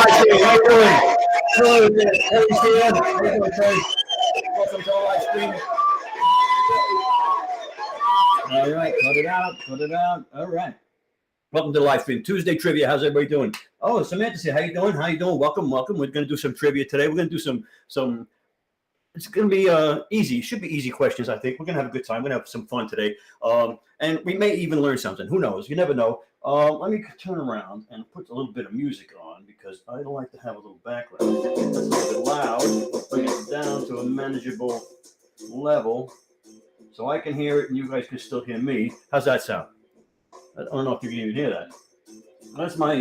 live stream. How you doing? Hello there. Terry's here. How you doing, Terry? Welcome to our live stream. All right, cut it out, cut it out. All right. Welcome to the live stream. Tuesday trivia. How's everybody doing? Oh, Samantha's here. How you doing? How you doing? Welcome, welcome. We're going to do some trivia today. We're going to do some. It's going to be easy. It should be easy questions, I think. We're going to have a good time. We're going to have some fun today. And we may even learn something. Who knows? You never know. Let me turn around and put a little bit of music on because I don't like to have a little background. That's a little bit loud. Bring it down to a manageable level so I can hear it and you guys can still hear me. How's that sound? I don't know if you can even hear that. That's my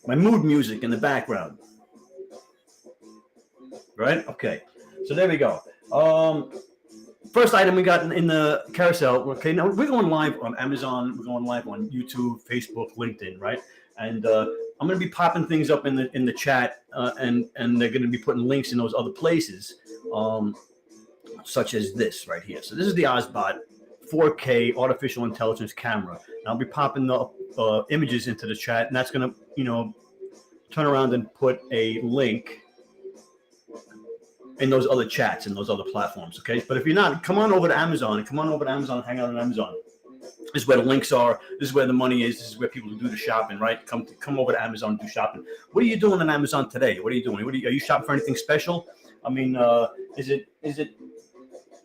my mood music in the background. Right? Okay. So there we go. First item we got in the carousel. Okay, now we're going live on Amazon. We're going live on YouTube, Facebook, LinkedIn, right? And I'm going to be popping things up in the chat, and they're going to be putting links in those other places, such as this right here. So this is the Ozbot 4K artificial intelligence camera. And I'll be popping the images into the chat, and that's going to, turn around and put a link in those other chats and those other platforms, okay? But if you're not, come on over to Amazon. Come on over to Amazon, hang out on Amazon. This is where the links are. This is where the money is. This is where people do the shopping, right? Come over to Amazon, do shopping. What are you doing on Amazon today? What are you doing? Are you shopping for anything special? I mean, is it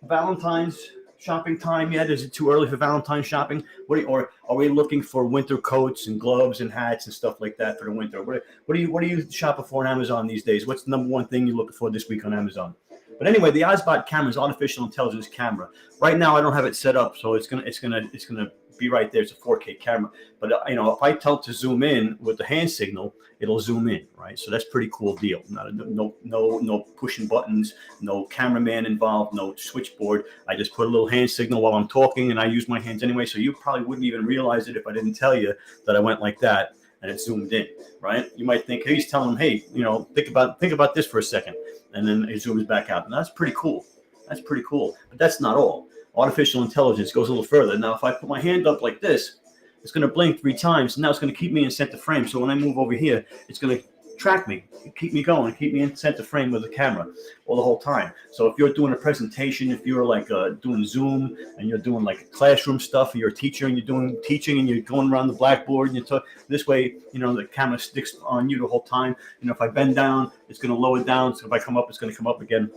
Valentine's shopping time yet? Is it too early for Valentine's shopping? Or are we looking for winter coats and gloves and hats and stuff like that for the winter? What are you shopping for on Amazon these days? What's the number one thing you're looking for this week on Amazon? But anyway, the Ozbot camera is artificial intelligence camera. Right now, I don't have it set up, so it's gonna be right there. It's a 4K camera. But if I tell it to zoom in with the hand signal, it'll zoom in, right? So that's a pretty cool deal. No pushing buttons, no cameraman involved, no switchboard. I just put a little hand signal while I'm talking, and I use my hands anyway. So you probably wouldn't even realize it if I didn't tell you that I went like that and it zoomed in, right? You might think, hey, he's telling them, hey, think about this for a second, and then it zooms back out. And that's pretty cool. That's pretty cool. But that's not all. Artificial intelligence goes a little further. Now, if I put my hand up like this, it's going to blink 3 times. And now it's going to keep me in center frame. So when I move over here, it's going to track me, keep me going, keep me in center frame with the camera all the whole time. So if you're doing a presentation, if you're like doing Zoom and you're doing like classroom stuff, or you're a teacher and you're doing teaching and you're going around the blackboard and you talk this way, the camera sticks on you the whole time. If I bend down, it's going to lower down. So if I come up, it's going to come up again.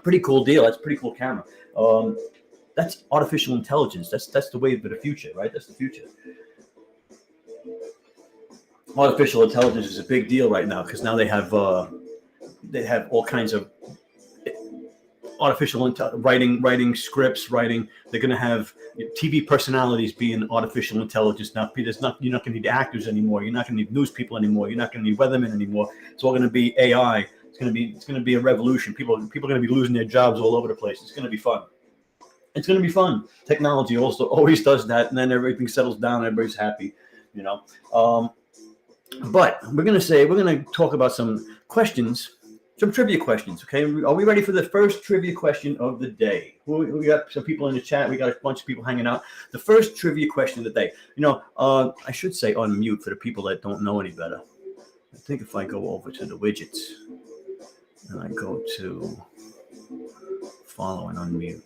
Pretty cool deal. That's a pretty cool camera. That's artificial intelligence. That's the wave of the future, right? That's the future. Artificial intelligence is a big deal right now because now they have all kinds of artificial writing scripts, They're going to have TV personalities being artificial intelligence now. You're not going to need actors anymore. You're not going to need news people anymore. You're not going to need weathermen anymore. It's all going to be AI. It's going to be a revolution. People are going to be losing their jobs all over the place. It's going to be fun. It's going to be fun. Technology also always does that, and then everything settles down. Everybody's happy, But we're going to talk about some questions, some trivia questions. Okay, are we ready for the first trivia question of the day? We got some people in the chat. We got a bunch of people hanging out. The first trivia question of the day. I should say unmute for the people that don't know any better. I think if I go over to the widgets and I go to follow and unmute.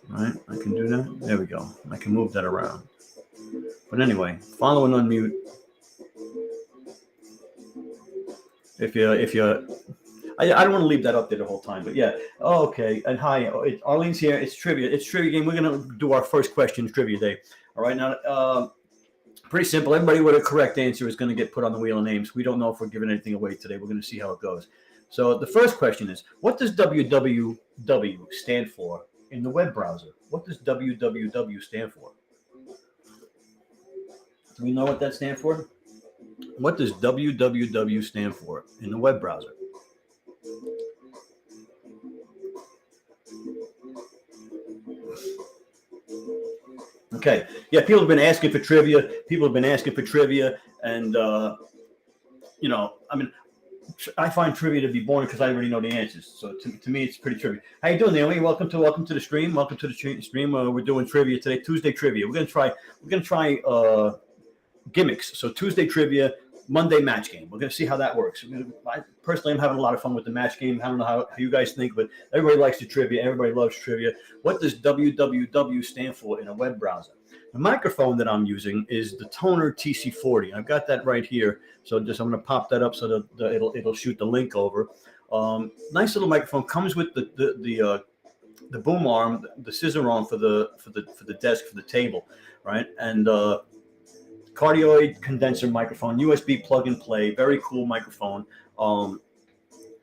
Right, I can do that. There we go. I can move that around. But anyway, follow and unmute. If you, I don't want to leave that up there the whole time. But yeah. Oh, okay. And hi, Arlene's here. It's trivia. It's trivia game. We're gonna do our first question trivia day. All right. Now, pretty simple. Everybody with a correct answer is going to get put on the wheel of names. We don't know if we're giving anything away today. We're going to see how it goes. So the first question is, what does www stand for in the web browser? What does www stand for? Do we know what that stands for? What does www stand for in the web browser? Okay. Yeah, people have been asking for trivia. And, I find trivia to be boring because I already know the answers. So to me, it's pretty trivial. How you doing, Naomi? Welcome to the stream. Welcome to the stream. We're doing trivia today, Tuesday trivia. We're gonna try gimmicks. So Tuesday trivia, Monday match game. We're going to see how that works. I personally am having a lot of fun with the match game. I don't know how you guys think, but everybody likes the trivia. Everybody loves trivia. What does www stand for in a web browser? The microphone that I'm using is the Tonor TC40. I've got that right here. So I'm going to pop that up so that it'll shoot the link over. Nice little microphone. Comes with the boom arm, the scissor arm for the desk, for the table, right? And cardioid condenser microphone, USB plug and play, very cool microphone.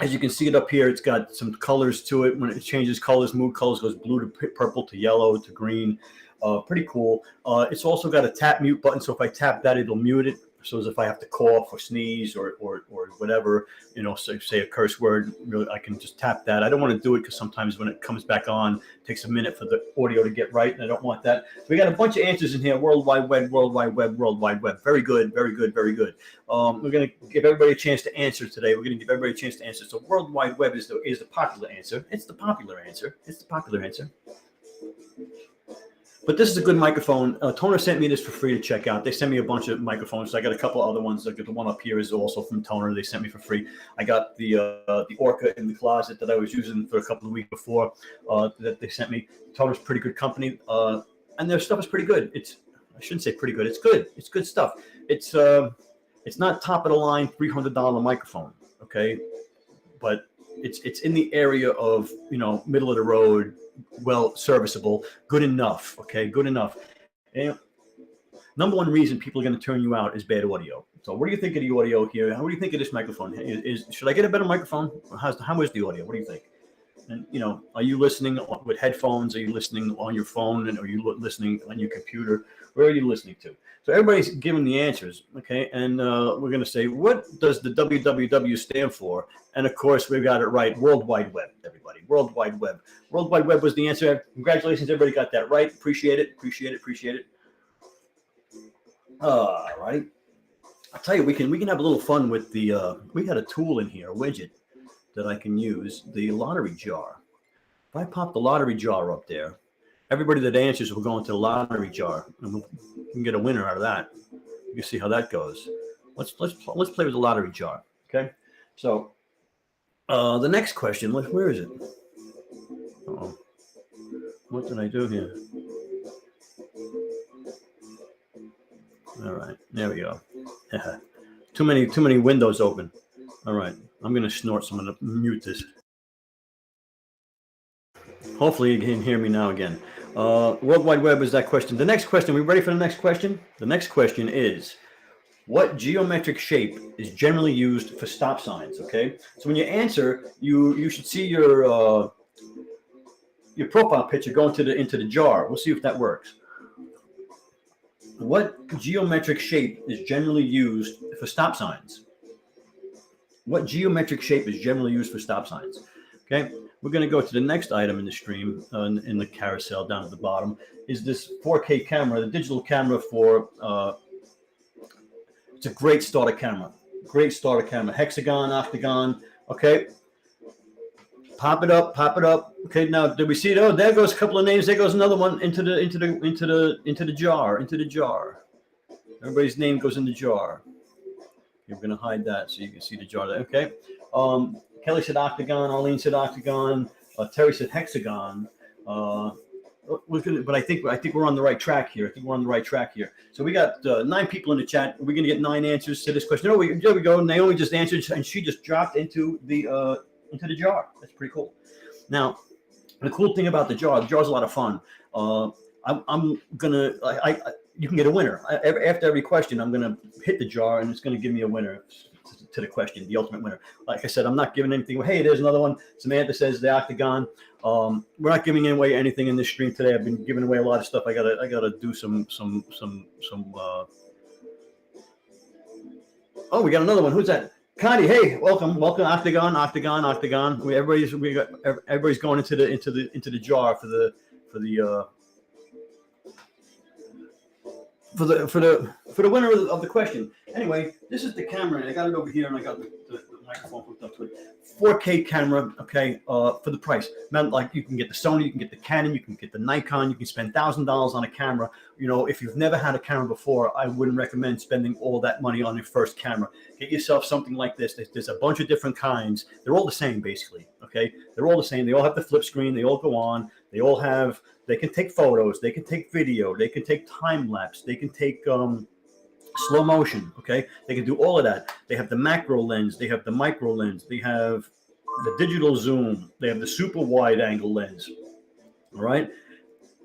As you can see it up here, it's got some colors to it. When it changes colors, mood colors, goes blue to purple to yellow to green. Pretty cool. It's also got a tap mute button, so if I tap that, it'll mute it. So as if I have to cough or sneeze or whatever, say a curse word, really, I can just tap that. I don't want to do it because sometimes when it comes back on, it takes a minute for the audio to get right, and I don't want that. So we got a bunch of answers in here. World Wide Web, World Wide Web, World Wide Web. Very good, very good, very good. We're going to give everybody a chance to answer today. We're going to give everybody a chance to answer. So World Wide Web is the popular answer. It's the popular answer. It's the popular answer. But this is a good microphone. Tonor sent me this for free to check out. They sent me a bunch of microphones. So I got a couple other ones. Like the one up here is also from Tonor. They sent me for free. I got the Orca in the closet that I was using for a couple of weeks before that they sent me. Tonor's pretty good company, and their stuff is pretty good. I shouldn't say pretty good. It's good. It's good stuff. It's not top of the line $300 microphone, okay, but it's in the area of middle of the road. Well, serviceable, good enough. Okay, good enough. And number one reason people are going to turn you out is bad audio. So, what do you think of the audio here? What do you think of this microphone? Should I get a better microphone? How is the audio? What do you think? And are you listening with headphones? Are you listening on your phone? And are you listening on your computer? Where are you listening to? So everybody's giving the answers, okay? And we're going to say, what does the www stand for? And of course, we got it right. World Wide Web, everybody. World Wide Web. World Wide Web was the answer. Congratulations, everybody got that right. Appreciate it. Appreciate it. Appreciate it. All right. I'll tell you, we can have a little fun with the. We got a tool in here, a widget that I can use. The lottery jar. If I pop the lottery jar up there, everybody that answers will go into the lottery jar, and we can get a winner out of that. You can see how that goes. Let's play with the lottery jar. Okay. So the next question. Where is it? Uh-oh. What did I do here? All right. There we go. Too many windows open. All right. I'm gonna snort, so I'm gonna mute this. Hopefully you can hear me now again. World Wide Web is that question. The next question, we ready for the next question? The next question is, what geometric shape is generally used for stop signs? Okay, so when you answer, you should see your profile picture go into the jar. We'll see if that works. What geometric shape is generally used for stop signs? What geometric shape is generally used for stop signs? Okay, we're going to go to the next item in the stream, in the carousel down at the bottom, is this 4K camera, the digital camera for, it's a great starter camera. Great starter camera. Hexagon, octagon. Okay. Pop it up. Okay, now did we see it? Oh, there goes a couple of names. There goes another one into the jar. Everybody's name goes in the jar. You're going to hide that so you can see the jar there. Okay. Kelly said octagon. Arlene said octagon. Terry said hexagon. But I think we're on the right track here. So we got 9 people in the chat. We're going to get 9 answers to this question. Oh, there we go. Naomi just answered, and she just dropped into the jar. That's pretty cool. Now, the cool thing about the jar's a lot of fun. You can get a winner. After every question, I'm going to hit the jar, and it's going to give me a winner to the question, the ultimate winner. Like I said, I'm not giving anything. Hey, there's another one. Samantha says the octagon. We're not giving away anything in this stream today. I've been giving away a lot of stuff. I gotta do some. Oh, we got another one. Who's that? Connie. Hey, welcome. Octagon. Everybody's going into the jar for the winner of the question. Anyway, this is the camera, and I got it over here, and I got the microphone hooked up to it. 4K camera, okay, for the price. Now, like you can get the Sony, you can get the Canon, you can get the Nikon, you can spend $1,000 on a camera. You know, if you've never had a camera before, I wouldn't recommend spending all that money on your first camera. Get yourself something like this. There's a bunch of different kinds. They're all the same, basically, okay? They're all the same. They all have the flip screen. They all go on. They can take photos. They can take video. They can take time lapse. They can take slow motion, okay? They can do all of that. They have the macro lens, they have the micro lens, they have the digital zoom, they have the super wide angle lens, all right?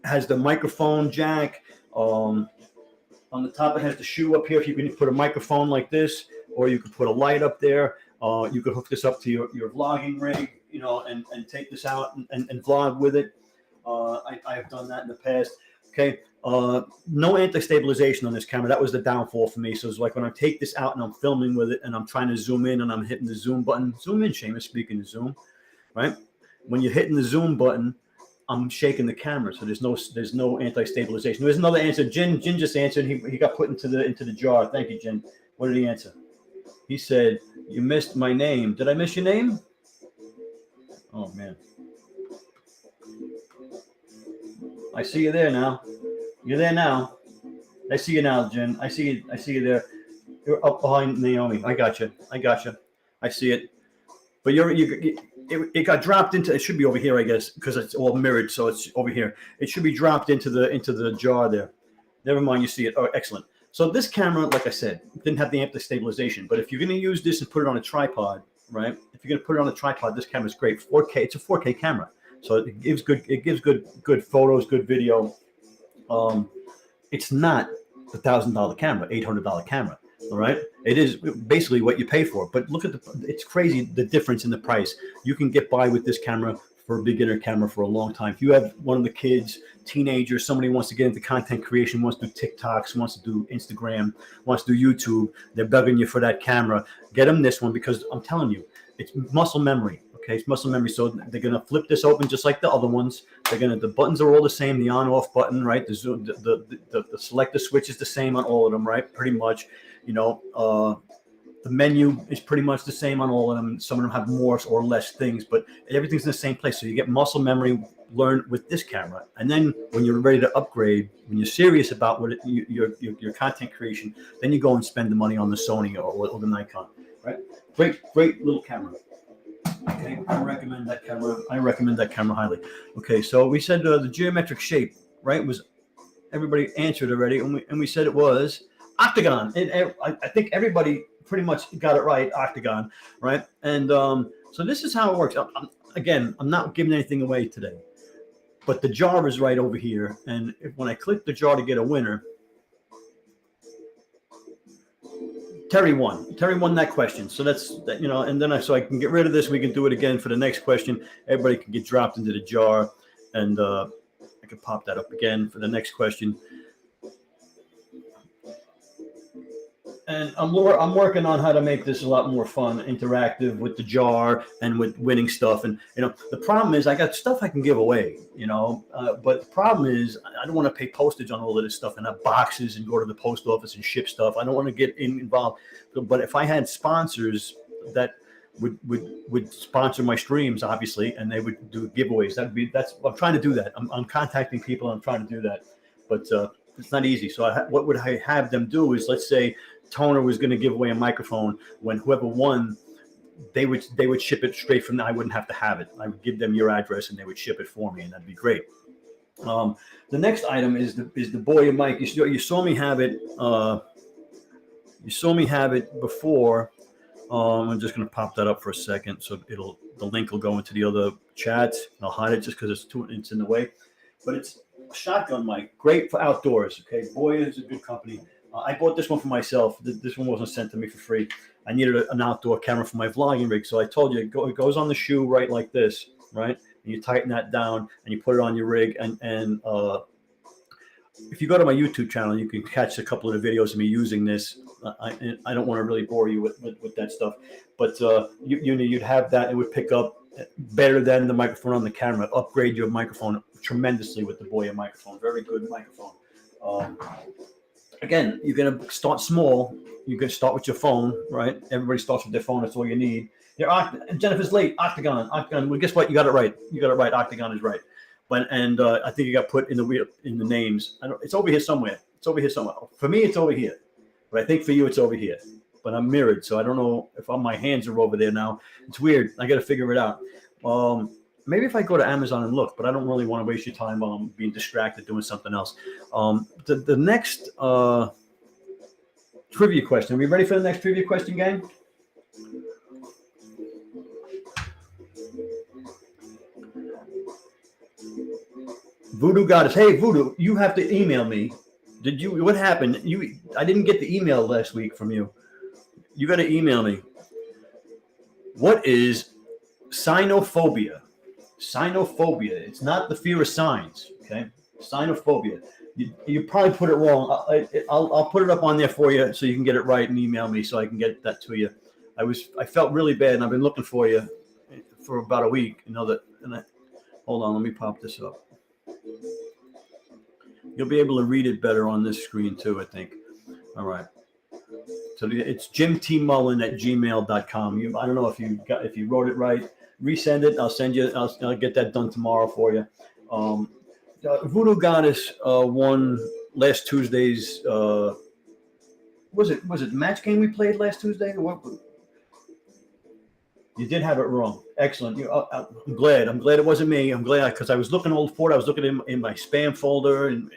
Has the microphone jack. On the top, it has the shoe up here. If you can put a microphone like this, or you could put a light up there. You could hook this up to your vlogging rig, you know, and take this out and vlog with it. I have done that in the past. Okay, no anti-stabilization on this camera. That was the downfall for me. So it's like when I take this out and I'm filming with it and I'm trying to zoom in and I'm hitting the zoom button. Zoom in, Seamus, speaking of zoom, right? When you're hitting the zoom button, I'm shaking the camera. So there's no anti-stabilization. There's another answer. Jin just answered. He got put into the jar. Thank you, Jin. What did he answer? He said, "You missed my name." Did I miss your name? Oh man. I see you there now. You're there now. I see you now, Jen. I see you there. You're up behind Naomi. I got you. I see it. But it got dropped into. It should be over here, I guess, because it's all mirrored, so it's over here. It should be dropped into the jar there. Never mind. You see it. Oh, excellent. So this camera, like I said, didn't have the anti-stabilization. But if you're going to use this and put it on a tripod, right? If you're going to put it on a tripod, this camera is great. 4K. It's a 4K camera. So it gives good photos, good video. It's not a $1,000 camera, $800 camera. All right, it is basically what you pay for. But look at it's crazy the difference in the price. You can get by with this camera for a beginner camera for a long time. If you have one of the kids, teenagers, somebody wants to get into content creation, wants to do TikToks, wants to do Instagram, wants to do YouTube, they're begging you for that camera. Get them this one because I'm telling you, it's muscle memory. Okay, it's muscle memory. So they're gonna flip this open just like the other ones. The buttons are all the same. The on/off button, right? The zoom, the selector switch is the same on all of them, right? Pretty much. You know, the menu is pretty much the same on all of them. Some of them have more or less things, but everything's in the same place. So you get muscle memory learned with this camera. And then when you're ready to upgrade, when you're serious about your content creation, then you go and spend the money on the Sony or the Nikon, right? Great little camera. Okay, I recommend that camera highly. Okay, so we said the geometric shape, right? Was everybody answered already, and we said it was octagon. And I think everybody pretty much got it right, octagon, right? And so this is how it works. I'm not giving anything away today, but the jar is right over here, and when I click the jar to get a winner, Terry won that question. So that's that, you know, and then so I can get rid of this. We can do it again for the next question. Everybody can get dropped into the jar, and I can pop that up again for the next question. And I'm working on how to make this a lot more fun, interactive with the jar and with winning stuff. And you know, the problem is I got stuff I can give away, you know, but the problem is I don't want to pay postage on all of this stuff and have boxes and go to the post office and ship stuff. I don't want to get involved. But if I had sponsors that would sponsor my streams, obviously, and they would do giveaways, I'm trying to do that. I'm contacting people. I'm trying to do that, but it's not easy. So what would I have them do is, let's say Toner was going to give away a microphone. When whoever won, they would ship it straight from there. I wouldn't have to have it. I would give them your address and they would ship it for me, and that'd be great. The next item is the Boya mic. You saw me have it. You saw me have it before. I'm just going to pop that up for a second, so the link will go into the other chats. I'll hide it just because it's in the way. But it's a shotgun mic, great for outdoors. Okay, Boya is a good company. I bought this one for myself. This one wasn't sent to me for free. I needed an outdoor camera for my vlogging rig. So I told you, it goes on the shoe right like this, right? And you tighten that down and you put it on your rig. And if you go to my YouTube channel, you can catch a couple of the videos of me using this. I don't want to really bore you with that stuff. But you'd have that. It would pick up better than the microphone on the camera. Upgrade your microphone tremendously with the Boya microphone. Very good microphone. Again, you're going to start small. You can start with your phone, right? Everybody starts with their phone. That's all you need. Jennifer's late. Octagon. Well, guess what? You got it right. Octagon is right. But I think it got put in the names. It's over here somewhere. For me, it's over here. But I think for you, it's over here. But I'm mirrored, so I don't know if my hands are over there now. It's weird. I got to figure it out. Maybe if I go to Amazon and look, but I don't really want to waste your time being distracted doing something else. The next trivia question. Are we ready for the next trivia question, gang? Voodoo Goddess. Hey, Voodoo, you have to email me. What happened? I didn't get the email last week from you. You got to email me. What is cynophobia? Cynophobia. It's not the fear of signs. Okay. Cynophobia. You probably put it wrong. I'll put it up on there for you so you can get it right and email me so I can get that to you. I felt really bad and I've been looking for you for about a week. Hold on, let me pop this up. You'll be able to read it better on this screen too, I think. All right. So it's jimtmullen@gmail.com. I don't know if you wrote it right. Resend it. I'll get that done tomorrow for you. Voodoo Goddess won last Tuesday's. Was it match game we played last Tuesday? You did have it wrong. Excellent. I'm glad. I'm glad it wasn't me. I'm glad because I was looking all for it. I was looking in my spam folder, and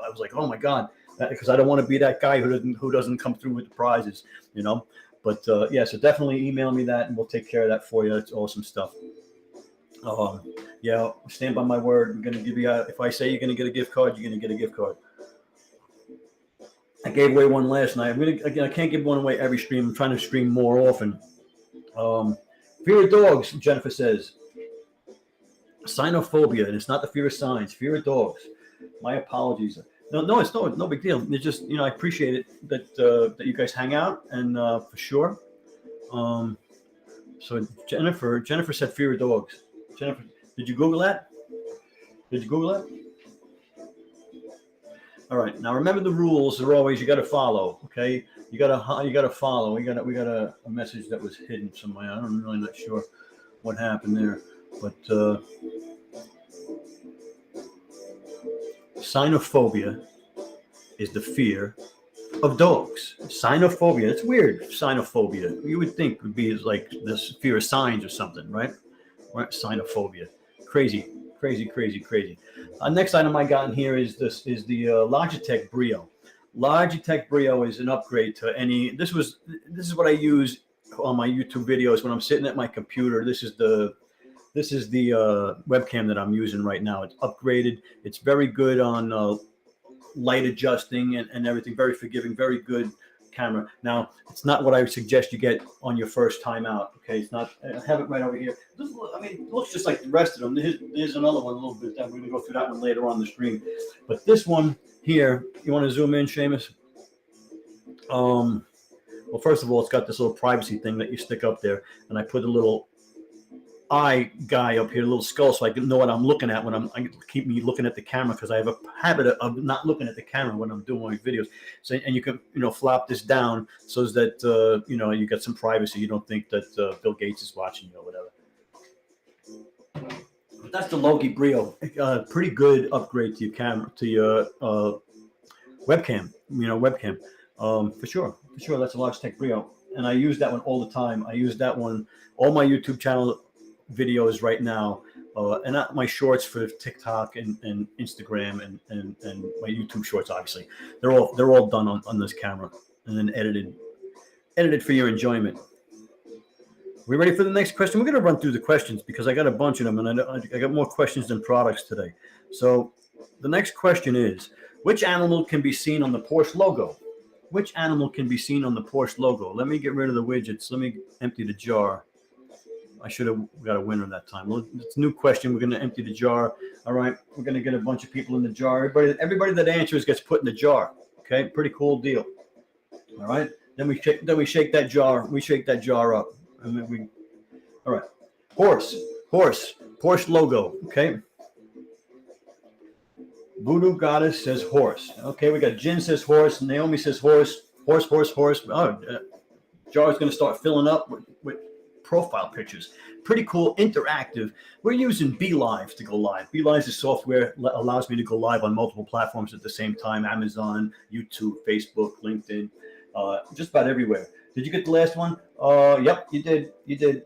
I was like, oh my god, because I don't want to be that guy who doesn't come through with the prizes, But so definitely email me that, and we'll take care of that for you. It's awesome stuff. Stand by my word. I'm going to give you. If I say you're going to get a gift card, you're going to get a gift card. I gave away one last night. I can't give one away every stream. I'm trying to stream more often. Fear of dogs, Jennifer says. Cynophobia, and it's not the fear of signs. Fear of dogs. My apologies. No, it's no big deal. It's just I appreciate it that you guys hang out, and for sure. So Jennifer said fear of dogs. Jennifer, did you Google that? All right. Now remember the rules are always you got to follow. Okay. You got to follow. We got a message that was hidden somewhere. I'm really not sure what happened there, but cynophobia is the fear of dogs. Cynophobia. It's weird. Cynophobia. You would think would be like this fear of signs or something, right? Right. Cynophobia. Crazy. Next item I got in here is the Logitech Brio. Logitech Brio is an upgrade to any. This is what I use on my YouTube videos when I'm sitting at my computer. This is the webcam that I'm using right now. It's upgraded. It's very good on light adjusting and everything. Very forgiving. Very good camera. Now, it's not what I would suggest you get on your first time out. Okay, it's not. I have it right over here. It looks just like the rest of them. There's another one a little bit. We're going to go through that one later on the stream. But this one here, you want to zoom in, Seamus? Well, first of all, it's got this little privacy thing that you stick up there, and I put a little eye guy up here, a little skull, so I can know what I'm looking at when I keep me looking at the camera, because I have a habit of not looking at the camera when I'm doing my videos. So, and you can flop this down so that you get some privacy. You don't think that Bill Gates is watching you or whatever. But that's the Logi Brio. Pretty good upgrade to your camera, to your webcam. Webcam. For sure. That's a Logitech Brio, and I use that one all the time. I use that one all my YouTube channel videos right now, and not my shorts for TikTok and Instagram and my YouTube shorts. Obviously, they're all done on this camera and then edited for your enjoyment. We ready for the next question? We're going to run through the questions because I got a bunch of them, and I got more questions than products today. So the next question is, which animal can be seen on the Porsche logo? Which animal can be seen on the Porsche logo? Let me get rid of the widgets. Let me empty the jar. I should have got a winner that time. Well, it's a new question. We're going to empty the jar. All right. We're going to get a bunch of people in the jar. Everybody that answers gets put in the jar. Okay. Pretty cool deal. All right. Then we shake that jar. We shake that jar up. And then all right. Horse. Porsche logo. Okay. Voodoo Goddess says horse. Okay. We got Jen says horse. Naomi says horse. Horse. Oh, jar is going to start filling up with profile pictures. Pretty cool, interactive. We're using BeLive to go live. BeLive is software that allows me to go live on multiple platforms at the same time: Amazon, YouTube, Facebook, LinkedIn, just about everywhere. Did you get the last one? Yep, you did. You did.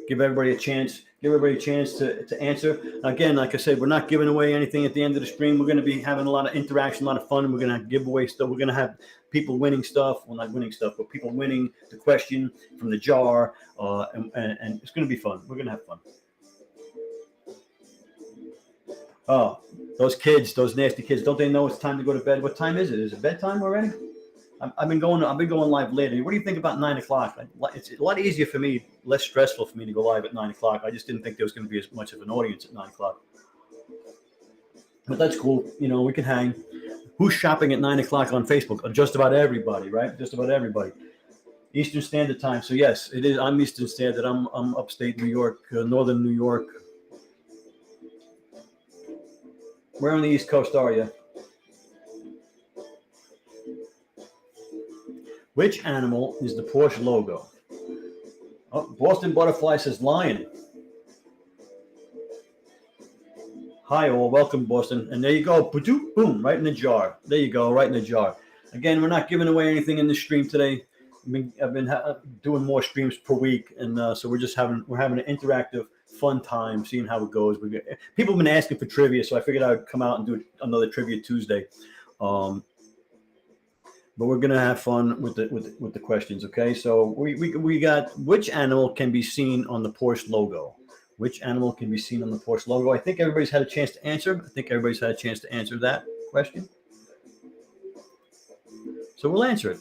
Give everybody a chance. Give everybody a chance to answer. Again, like I said, we're not giving away anything at the end of the stream. We're going to be having a lot of interaction, a lot of fun. We're going to give away stuff. We're going to have people winning stuff. Well, not winning stuff, but people winning the question from the jar. And it's going to be fun. We're going to have fun. Oh, those kids, those nasty kids, don't they know it's time to go to bed? What time is it? Is it bedtime already? I've been going live lately. What do you think about 9 o'clock? It's a lot easier for me, less stressful for me to go live at 9 o'clock. I just didn't think there was going to be as much of an audience at 9 o'clock. But that's cool. You know, we can hang. Who's shopping at 9 o'clock on Facebook? Just about everybody, right? Just about everybody. Eastern Standard Time. So yes, it is. I'm Eastern Standard. I'm upstate New York, northern New York. Where on the East Coast are you? Which animal is the Porsche logo? Oh, Boston Butterfly says lion. Hi all, welcome Boston. And there you go, boom, right in the jar. There you go, right in the jar. Again, we're not giving away anything in this stream today. I've been doing more streams per week, and so we're having an interactive, fun time, seeing how it goes. People have been asking for trivia, so I figured I'd come out and do another Trivia Tuesday. But we're gonna have fun with the questions, okay? So we got, which animal can be seen on the Porsche logo? Which animal can be seen on the Porsche logo? I think everybody's had a chance to answer. I think everybody's had a chance to answer that question. So we'll answer it.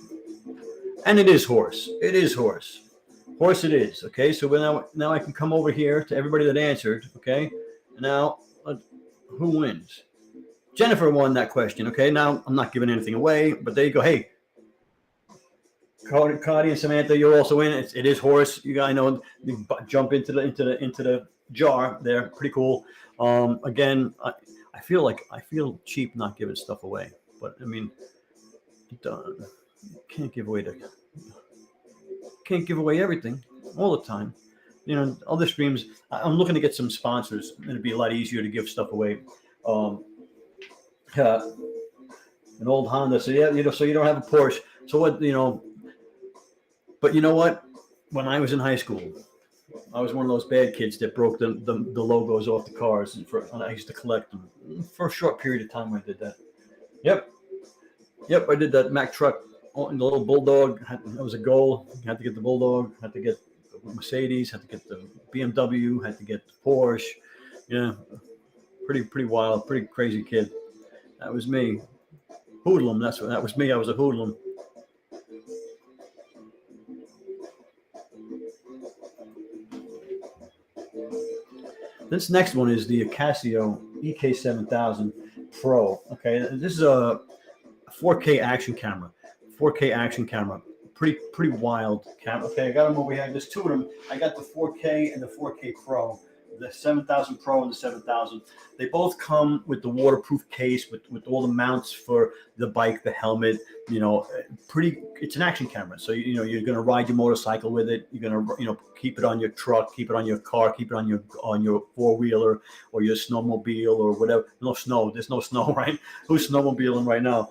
And it is horse. It is horse. Horse it is, okay? So now I can come over here to everybody that answered, okay? Now, who wins? Jennifer won that question. Okay, now I'm not giving anything away, but there you go. Hey, Cardi and Samantha, you're also in. It is horse. You guys know, you jump into the jar there. Pretty cool. Again, I feel cheap not giving stuff away, but I mean, can't give away everything all the time. You know, other streams. I'm looking to get some sponsors, and it'd be a lot easier to give stuff away. An old Honda. So yeah, you know, so you don't have a Porsche. So what, you know? But you know what? When I was in high school, I was one of those bad kids that broke the logos off the cars, and I used to collect them for a short period of time. I did that. Yep, I did that. Mack truck, the little Bulldog. That was a goal. Had to get the Bulldog. Had to get the Mercedes. Had to get the BMW. Had to get the Porsche. Yeah, pretty wild, pretty crazy kid. That was me. Hoodlum. That was me. I was a hoodlum. This next one is the Casio EK7000 Pro. Okay, this is a 4K action camera. 4K action camera. Pretty wild camera. Okay, I got them over here. There's two of them. I got the 4K and the 4K Pro. The 7000 Pro and the 7000. They both come with the waterproof case with all the mounts for the bike, the helmet. You know, it's an action camera. So you know you're gonna ride your motorcycle with it. You're gonna keep it on your truck, keep it on your car, keep it on your four-wheeler or your snowmobile or whatever. No snow. There's no snow, right? Who's snowmobiling right now?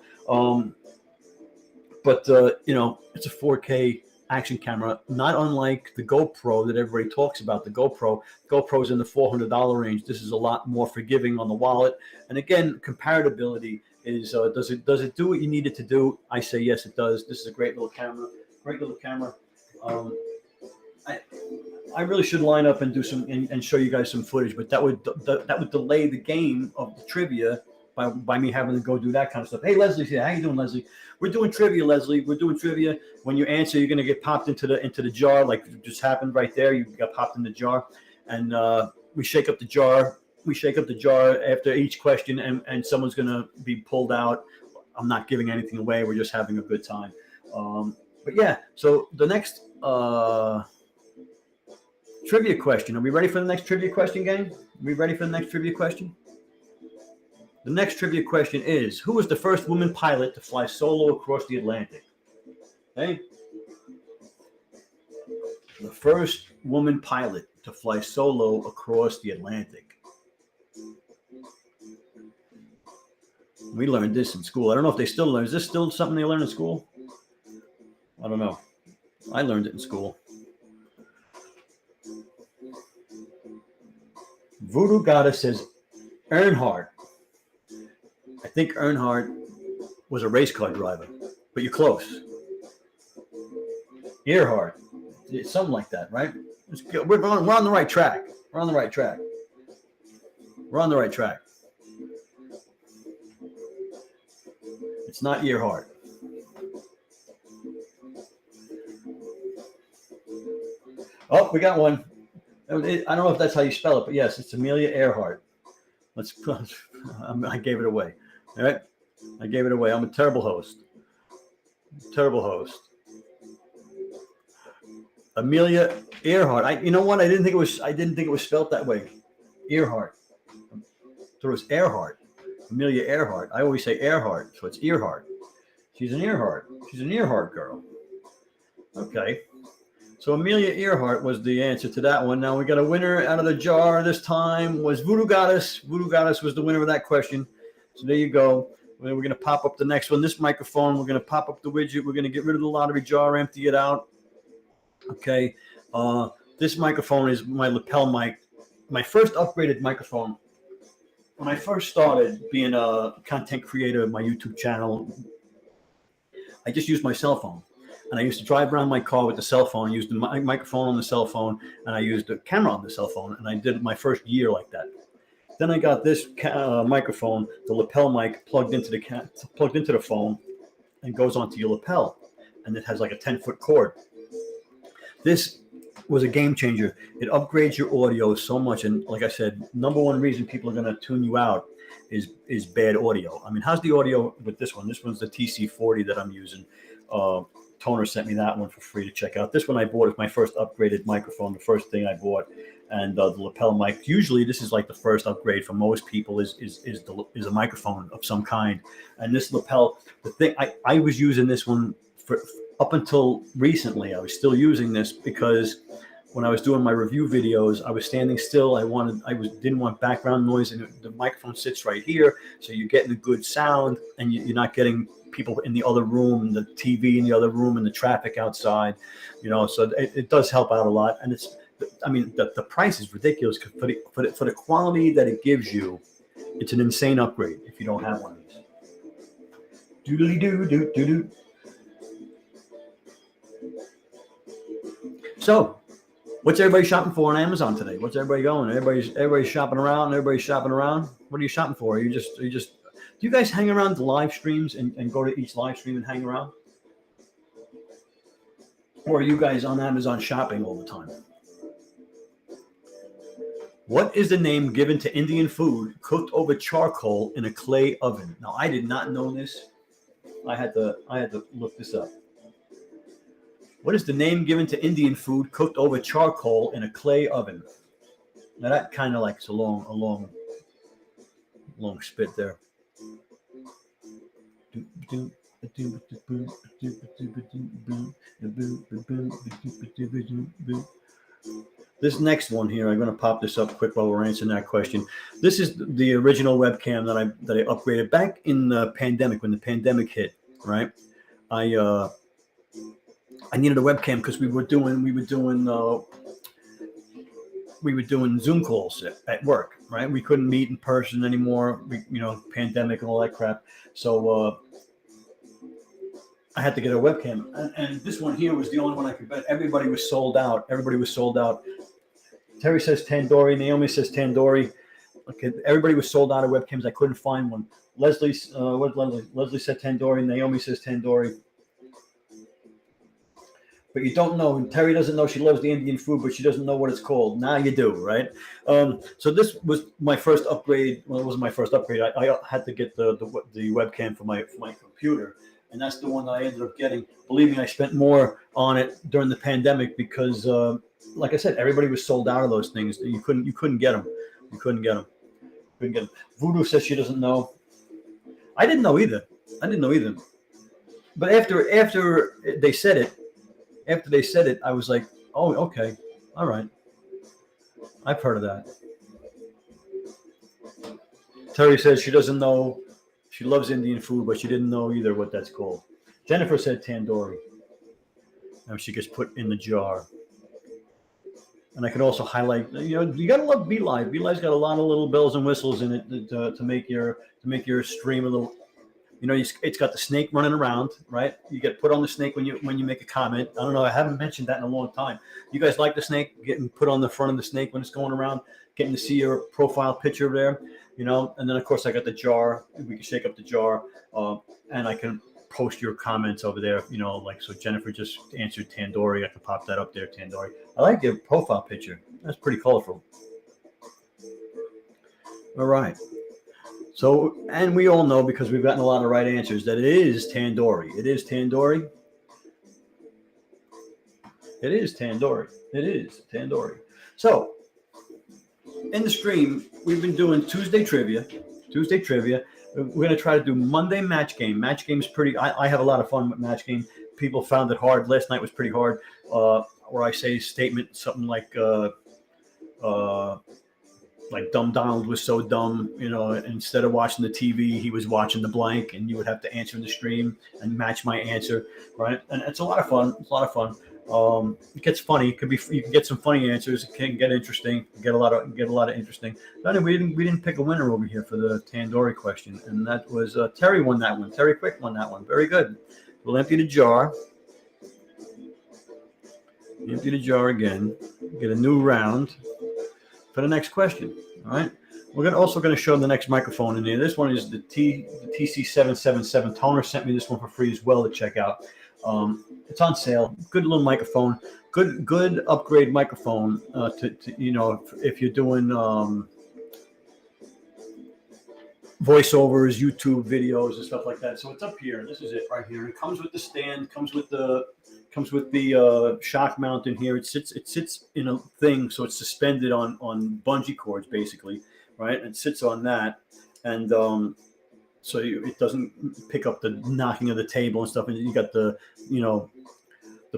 But you know, it's a 4K action camera, not unlike the GoPro that everybody talks about. The GoPro's in the $400 range. This is a lot more forgiving on the wallet. And again, comparability is does it do what you need it to do? I say yes, it does. This is a great little camera. I really should line up and do some and show you guys some footage, but that would delay the game of the trivia by me having to go do that kind of stuff. Hey, Leslie's here. How you doing, Leslie? We're doing trivia, Leslie. We're doing trivia. When you answer, you're gonna get popped into the jar, like it just happened right there. You got popped in the jar, and we shake up the jar. We shake up the jar after each question, and someone's gonna be pulled out. I'm not giving anything away. We're just having a good time. But yeah, so the next trivia question. Are we ready for the next trivia question, gang? Are we ready for the next trivia question? The next trivia question is, who was the first woman pilot to fly solo across the Atlantic? Okay. The first woman pilot to fly solo across the Atlantic. We learned this in school. I don't know if they still learn. Is this still something they learn in school? I don't know. I learned it in school. Voodoo Goddess says Earnhardt. I think Earnhardt was a race car driver, but you're close. Earhart. It's something like that, right? We're on the right track. We're on the right track. We're on the right track. It's not Earhart. Oh, we got one. I don't know if that's how you spell it, but yes, it's Amelia Earhart. I gave it away. All right, I gave it away. I'm a terrible host. Terrible host. Amelia Earhart. You know what? I didn't think it was spelled that way. Earhart. So it was Earhart. Amelia Earhart. I always say Earhart, so it's Earhart. She's an Earhart. She's an Earhart girl. Okay. So Amelia Earhart was the answer to that one. Now we got a winner out of the jar this time was Voodoo Goddess. Voodoo Goddess was the winner of that question. So there you go. We're going to pop up the next one. This microphone, we're going to pop up the widget. We're going to get rid of the lottery jar, empty it out. Okay. This microphone is my lapel mic. My first upgraded microphone. When I first started being a content creator of my YouTube channel, I just used my cell phone. And I used to drive around my car with the cell phone, use the microphone on the cell phone, and I used the camera on the cell phone. And I did my first year like that. Then I got this microphone, the lapel mic, plugged into the phone, and goes onto your lapel, and it has like a 10-foot cord. This was a game changer. It upgrades your audio so much, and like I said, number one reason people are going to tune you out is bad audio. I mean, how's the audio with this one? This one's the TC40 that I'm using. Toner sent me that one for free to check out. This one I bought is my first upgraded microphone, the first thing I bought, and the lapel mic. Usually, this is like the first upgrade for most people is a microphone of some kind. And this lapel, the thing I was using this one for up until recently. I was still using this because when I was doing my review videos, I was standing still. Didn't want background noise, and the microphone sits right here, so you're getting a good sound, and you're not getting people in the other room, the TV in the other room, and the traffic outside, so it does help out a lot. And the price is ridiculous for the quality that it gives you. It's an insane upgrade if you don't have one of these. Doodly doo doo doo doo. So, what's everybody shopping for on Amazon today? What's everybody going? Everybody's shopping around. Everybody's shopping around. What are you shopping for? Are you just do you guys hang around the live streams and go to each live stream and hang around? Or are you guys on Amazon shopping all the time? What is the name given to Indian food cooked over charcoal in a clay oven? Now, I did not know this. I had to look this up. What is the name given to Indian food cooked over charcoal in a clay oven? Now that kind of like is a long spit there. This next one here, I'm going to pop this up quick while we're answering that question. This is the original webcam that I upgraded back in the pandemic, when the pandemic hit, right? I needed a webcam because we were doing Zoom calls at work, right? We couldn't meet in person anymore, pandemic and all that crap. So I had to get a webcam, and this one here was the only one I could get. Everybody was sold out. Terry says Tandoori. Naomi says Tandoori. Okay, everybody was sold out of webcams. I couldn't find one. Leslie said Tandoori. Naomi says Tandoori. But you don't know. And Terry doesn't know she loves the Indian food, but she doesn't know what it's called. Now you do, right? So this was my first upgrade. Well, it wasn't my first upgrade. I had to get the webcam for my computer, and that's the one that I ended up getting. Believe me, I spent more on it during the pandemic because, like I said, everybody was sold out of those things. You couldn't get them. couldn't get them. Voodoo says she doesn't know. I didn't know either. But after they said it, I was like, oh, okay, all right. I've heard of that. Terry says she doesn't know. She loves Indian food, but she didn't know either what that's called. Jennifer said tandoori. And she gets put in the jar. And I can also highlight, you gotta love BeLive. BeLive's got a lot of little bells and whistles in it to make your stream a little. It's got the snake running around, right? You get put on the snake when you make a comment. I don't know. I haven't mentioned that in a long time. You guys like the snake getting put on the front of the snake when it's going around, getting to see your profile picture there, And then of course I got the jar. We can shake up the jar, and I can post your comments over there. So Jennifer just answered tandoori. I can pop that up there, tandoori. I like your profile picture. That's pretty colorful. All right. So, and we all know, because we've gotten a lot of right answers, that it is tandoori. It is tandoori. It is tandoori. It is tandoori. So, in the stream, we've been doing Tuesday trivia. We're going to try to do Monday match game. Match game is pretty. I have a lot of fun with match game. People found it hard. Last night was pretty hard. Where I say statement something like Dumb Donald was so dumb, instead of watching the TV, he was watching the blank, and you would have to answer in the stream and match my answer, right? And it's a lot of fun. It gets funny. It could be, you can get some funny answers. It can get interesting. Get a lot of interesting. But anyway, we didn't pick a winner over here for the tandoori question, and that was Terry won that one. Terry Quick won that one. Very good. We'll empty the jar. Empty the jar again. Get a new round for the next question. All right. We're also going to show the next microphone in there. This one is the TC777. Toner sent me this one for free as well to check out. It's on sale. Good little microphone. Good upgrade microphone if you're doing voiceovers, YouTube videos, and stuff like that. So it's up here. This is it right here. It comes with the stand. Comes with the shock mount in here. It sits in a thing, so it's suspended on bungee cords, basically, right? It sits on that, and so it doesn't pick up the knocking of the table and stuff. And you got the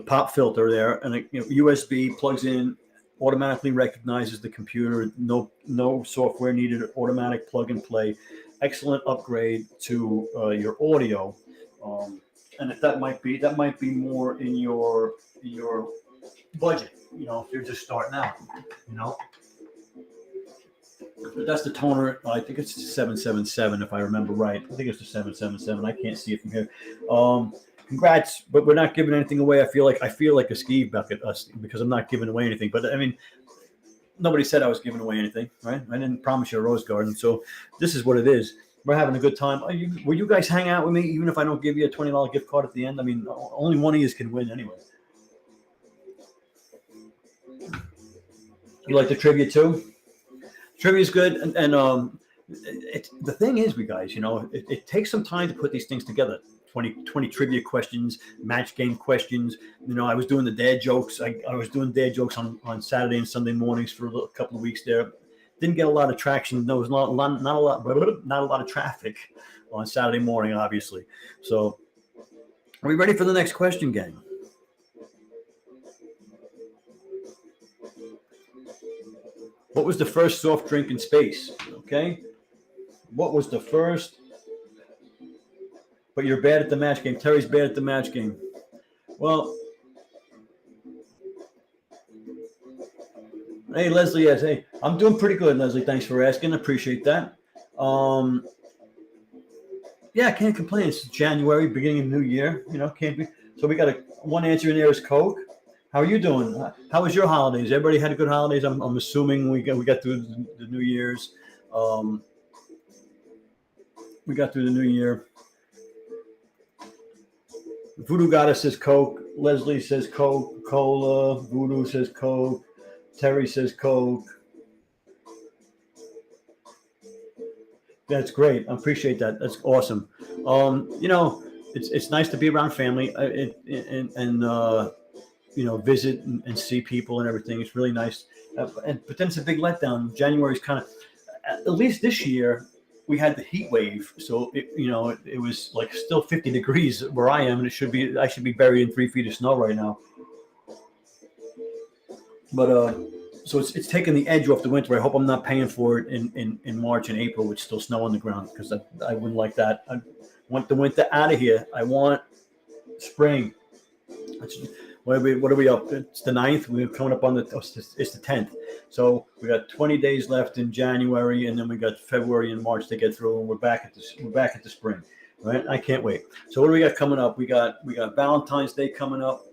pop filter there, and USB plugs in, automatically recognizes the computer. No software needed. Automatic plug and play. Excellent upgrade to your audio. And if that might be more in your budget, if you're just starting out, But that's the toner. I think it's the 777, if I remember right. I think it's the 777. I can't see it from here. Congrats, but we're not giving anything away. I feel like a ski bucket because I'm not giving away anything. But I mean, nobody said I was giving away anything, right? I didn't promise you a rose garden, so this is what it is. We're having a good time. Will you guys hang out with me, even if I don't give you a $20 gift card at the end? I mean, only one of you can win anyway. You like the trivia too? Trivia is good, and the thing is, it takes some time to put these things together. 20 trivia questions, match game questions. I was doing the dad jokes. I was doing dad jokes on Saturday and Sunday mornings for a couple of weeks there. Didn't get a lot of traction. There was not a lot of traffic on Saturday morning, obviously. So, are we ready for the next question, gang? What was the first soft drink in space? Okay. What was the first? But you're bad at the match game. Terry's bad at the match game. Well, hey, Leslie, yes. Hey, I'm doing pretty good, Leslie. Thanks for asking. Appreciate that. Yeah, I can't complain. It's January, beginning of the new year. Can't be. So we got one answer in there is Coke. How are you doing? How was your holidays? Everybody had a good holidays. I'm assuming we got through the New Year's. We got through the New Year. Voodoo Goddess says Coke. Leslie says Coca-Cola. Voodoo says Coke. Terry says Coke. That's great. I appreciate that. That's awesome. It's nice to be around family and visit and see people and everything. It's really nice. But then it's a big letdown. January's kind of, at least this year we had the heat wave, so it was like still 50 degrees where I am, and I should be buried in 3 feet of snow right now. But so it's taking the edge off the winter. I hope I'm not paying for it in March and April with still snow on the ground, because I wouldn't like that. I want the winter out of here. I want spring. What are we up? It's the 9th. We're coming up on it's the 10th. So we got 20 days left in January, and then we got February and March to get through, and we're back at the spring, right? I can't wait. So what do we got coming up? We got Valentine's Day coming up,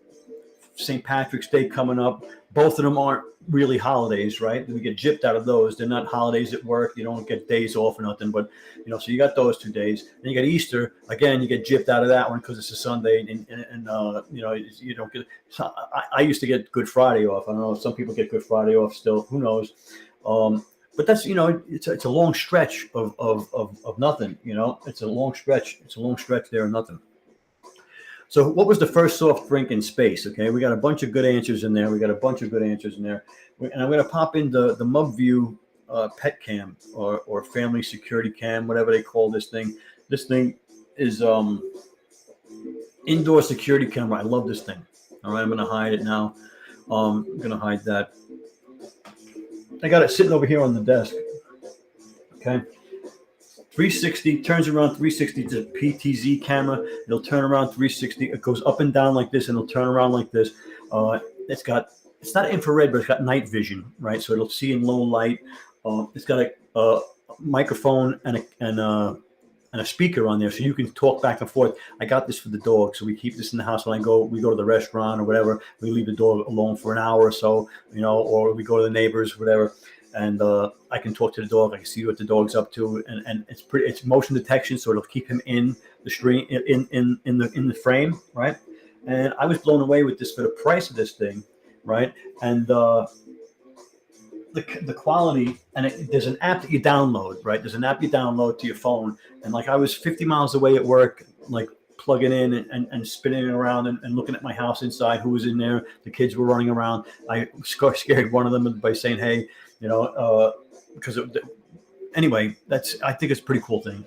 St. Patrick's Day coming up. Both of them aren't really holidays, right? We get gypped out of those. They're not holidays at work. You don't get days off or nothing. But so you got those 2 days. Then you got Easter. Again, you get gypped out of that one because it's a Sunday, and you don't get. So I used to get Good Friday off. I don't know. Some people get Good Friday off still. Who knows? But that's it's a long stretch of nothing. It's a long stretch. It's a long stretch there of nothing. So what was the first soft drink in space? Okay, we got a bunch of good answers in there. And I'm going to pop in the MubView pet cam or family security cam, whatever they call this thing. This thing is indoor security camera. I love this thing. All right, I'm going to hide it now. I'm going to hide that. I got it sitting over here on the desk. Okay. 360, turns around 360 to PTZ camera. It'll turn around 360. It goes up and down like this, and it'll turn around like this. It's not infrared, but it's got night vision, right? So it'll see in low light. It's got a microphone and a speaker on there, so you can talk back and forth. I got this for the dog, so we keep this in the house when we go to the restaurant or whatever. We leave the dog alone for an hour or so, or we go to the neighbors, whatever. And I can talk to the dog. I can see what the dog's up to, and it's motion detection, so it'll keep him in the stream in the frame, right? And I was blown away with this for the price of this thing, right? And the quality, and there's an app that you download, right? There's an app you download to your phone, and like I was 50 miles away at work, like plugging in and spinning it around and looking at my house inside, who was in there. The kids were running around. I scared one of them by saying, hey. Because anyway, I think it's a pretty cool thing.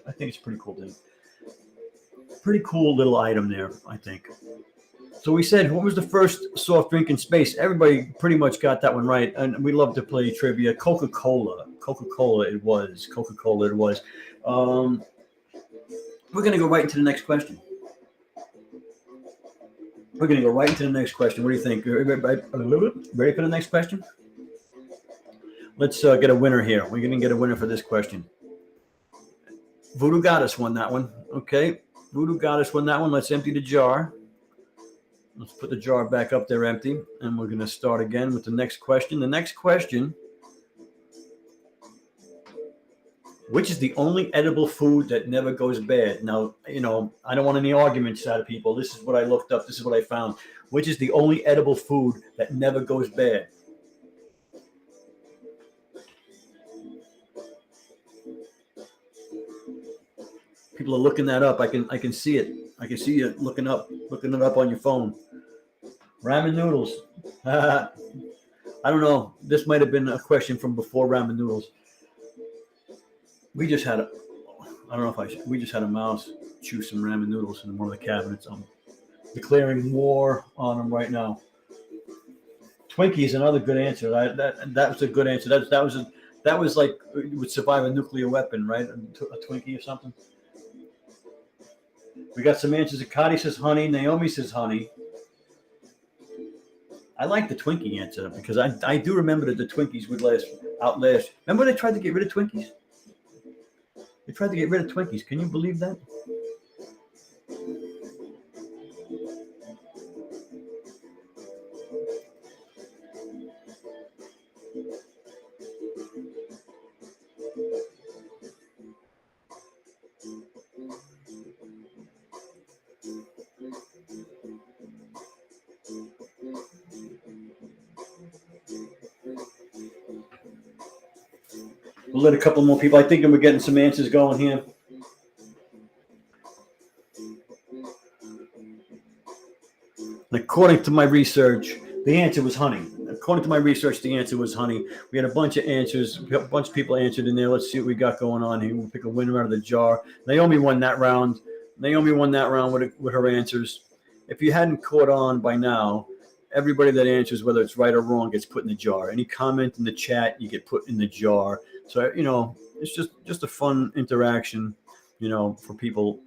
Pretty cool little item there, I think. So we said, what was the first soft drink in space? Everybody pretty much got that one right. And we love to play trivia. Coca-Cola it was. We're going to go right into the next question. What do you think? Ready for the next question? Let's get a winner here. We're going to get a winner for this question. Voodoo Goddess won that one. Okay. Voodoo Goddess won that one. Let's empty the jar. Let's put the jar back up there empty. And we're going to start again with the next question. The next question. Which is the only edible food that never goes bad? Now, I don't want any arguments out of people. This is what I looked up. This is what I found. Which is the only edible food that never goes bad? People are looking that up. I can see it. I can see you looking it up on your phone. Ramen noodles. I don't know. This might have been a question from before ramen noodles. We just had we just had a mouse chew some ramen noodles in one of the cabinets. I'm declaring war on them right now. Twinkie is another good answer. That was a good answer. That was like it would survive a nuclear weapon, right? A Twinkie or something. We got some answers. Akadi says honey. Naomi says honey. I like the Twinkie answer because I do remember that the Twinkies would outlast. Remember they tried to get rid of Twinkies? They tried to get rid of Twinkies. Can you believe that? We'll let a couple more people. I think we're getting some answers going here. According to my research, the answer was honey. according to my research, the answer was honey. We had a bunch of answers. A bunch of people answered in there. Let's see what we got going on here. We'll pick a winner out of the jar. Naomi won that round. With her answers. If you hadn't caught on by now, everybody that answers, whether it's right or wrong, gets put in the jar. Any comment in the chat, you get put in the jar. So, it's just a fun interaction, for people.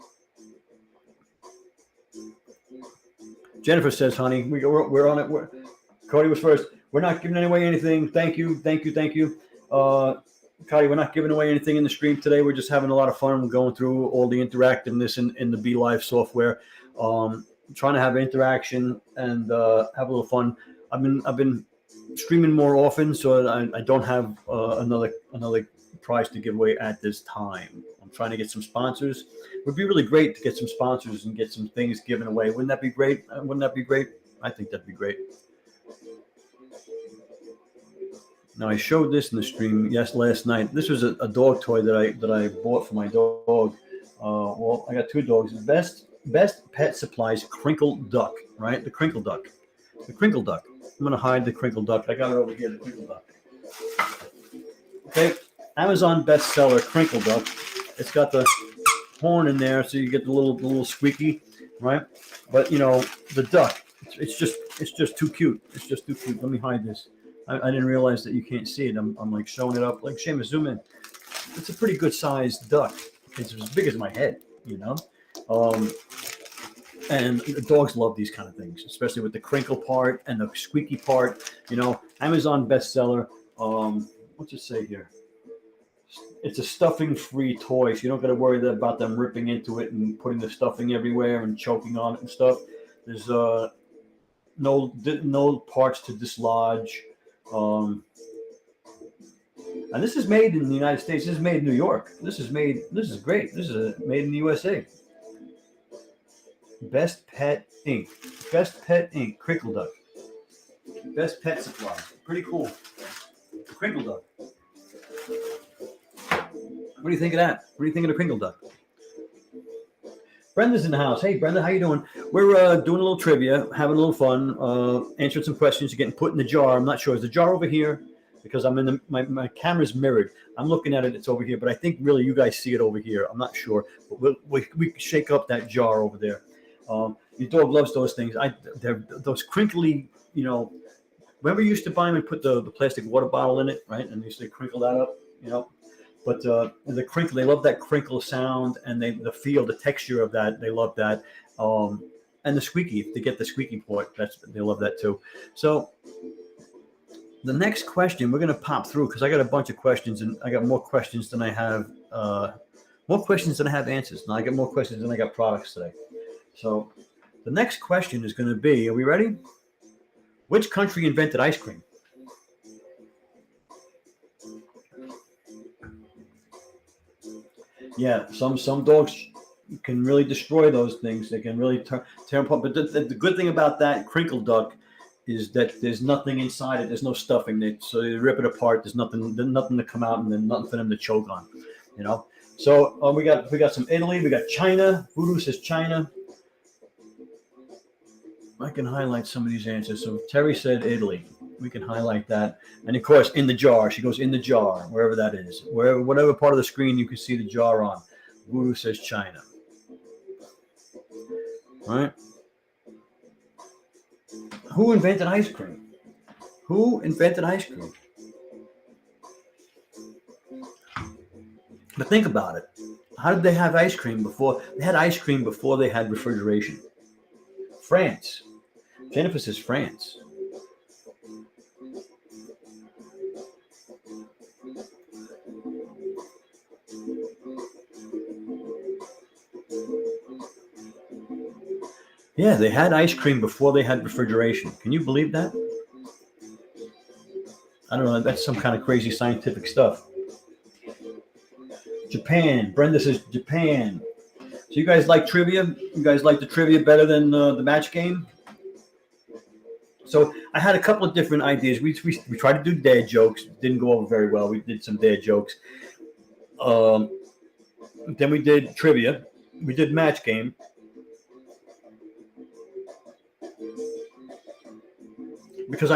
Jennifer says, honey, we're on it. Cody was first. We're not giving away anything. Thank you. Cody, we're not giving away anything in the stream today. We're just having a lot of fun. We're going through all the interactiveness in the BeLive software. Trying to have interaction and have a little fun. I've been streaming more often, so I don't have another prize to give away at this time. I'm trying to get some sponsors. It would be really great to get some sponsors and get some things given away. Wouldn't that be great? I think that'd be great. Now I showed this in the stream last night. This was a dog toy that I bought for my dog. I got two dogs. Best Pet Supplies Crinkle Duck, right? The Crinkle Duck. I'm gonna hide the Crinkle Duck. I got it over here. The Crinkle Duck. Okay, Amazon bestseller Crinkle Duck. It's got the horn in there, so you get the little squeaky, right? But the duck, it's just too cute. It's just too cute. Let me hide this. I didn't realize that you can't see it. I'm like showing it up. Like, Seamus, zoom in. It's a pretty good sized duck. It's as big as my head, and the dogs love these kind of things, especially with the crinkle part and the squeaky part. Amazon bestseller. What's it say here? It's a stuffing-free toy, so you don't got to worry about them ripping into it and putting the stuffing everywhere and choking on it and stuff. There's no parts to dislodge. And this is made in the United States. This is made in New York. This is great. This is made in the USA. Best Pet Inc. Crinkle Duck. Best Pet Supply. Pretty cool. Crinkle Duck. What do you think of that? What do you think of the Crinkle Duck? Brenda's in the house. Hey, Brenda, how you doing? We're doing a little trivia, having a little fun, answering some questions. You're getting put in the jar. I'm not sure. Is the jar over here? Because I'm in my camera's mirrored. I'm looking at it. It's over here, but I think really you guys see it over here. I'm not sure, but we shake up that jar over there. Your dog loves those things. They're those crinkly. Remember you used to buy them and put the plastic water bottle in it, right? And you used to crinkle that up, But the crinkle, they love that crinkle sound, and the feel, the texture of that, they love that. And the squeaky, if they get the squeaky part, they love that too. So the next question we're going to pop through, because I got a bunch of questions, and I got more questions than I have answers. Now I got more questions than I got products today. So the next question is going to be, are we ready? Which country invented ice cream? Yeah, some dogs can really destroy those things. They can really tear them apart. But the good thing about that Crinkle Duck is that there's nothing inside it. There's no stuffing. So you rip it apart. There's nothing to come out, and then nothing for them to choke on. So we got some Italy. We got China. Voodoo says China. I can highlight some of these answers. So Terry said Italy. We can highlight that. And of course, in the jar. She goes in the jar, wherever that is. Whatever part of the screen you can see the jar on. Voodoo says China. All right. Who invented ice cream? But think about it. How did they have ice cream before? They had ice cream before they had refrigeration. France. Jennifer says France. Yeah, they had ice cream before they had refrigeration. Can you believe that? I don't know. That's some kind of crazy scientific stuff. Japan. Brenda says Japan. So you guys like trivia? You guys like the trivia better than the match game? So I had a couple of different ideas. We tried to do dad jokes. Didn't go over very well. We did some dad jokes. Then we did trivia. We did match game. Because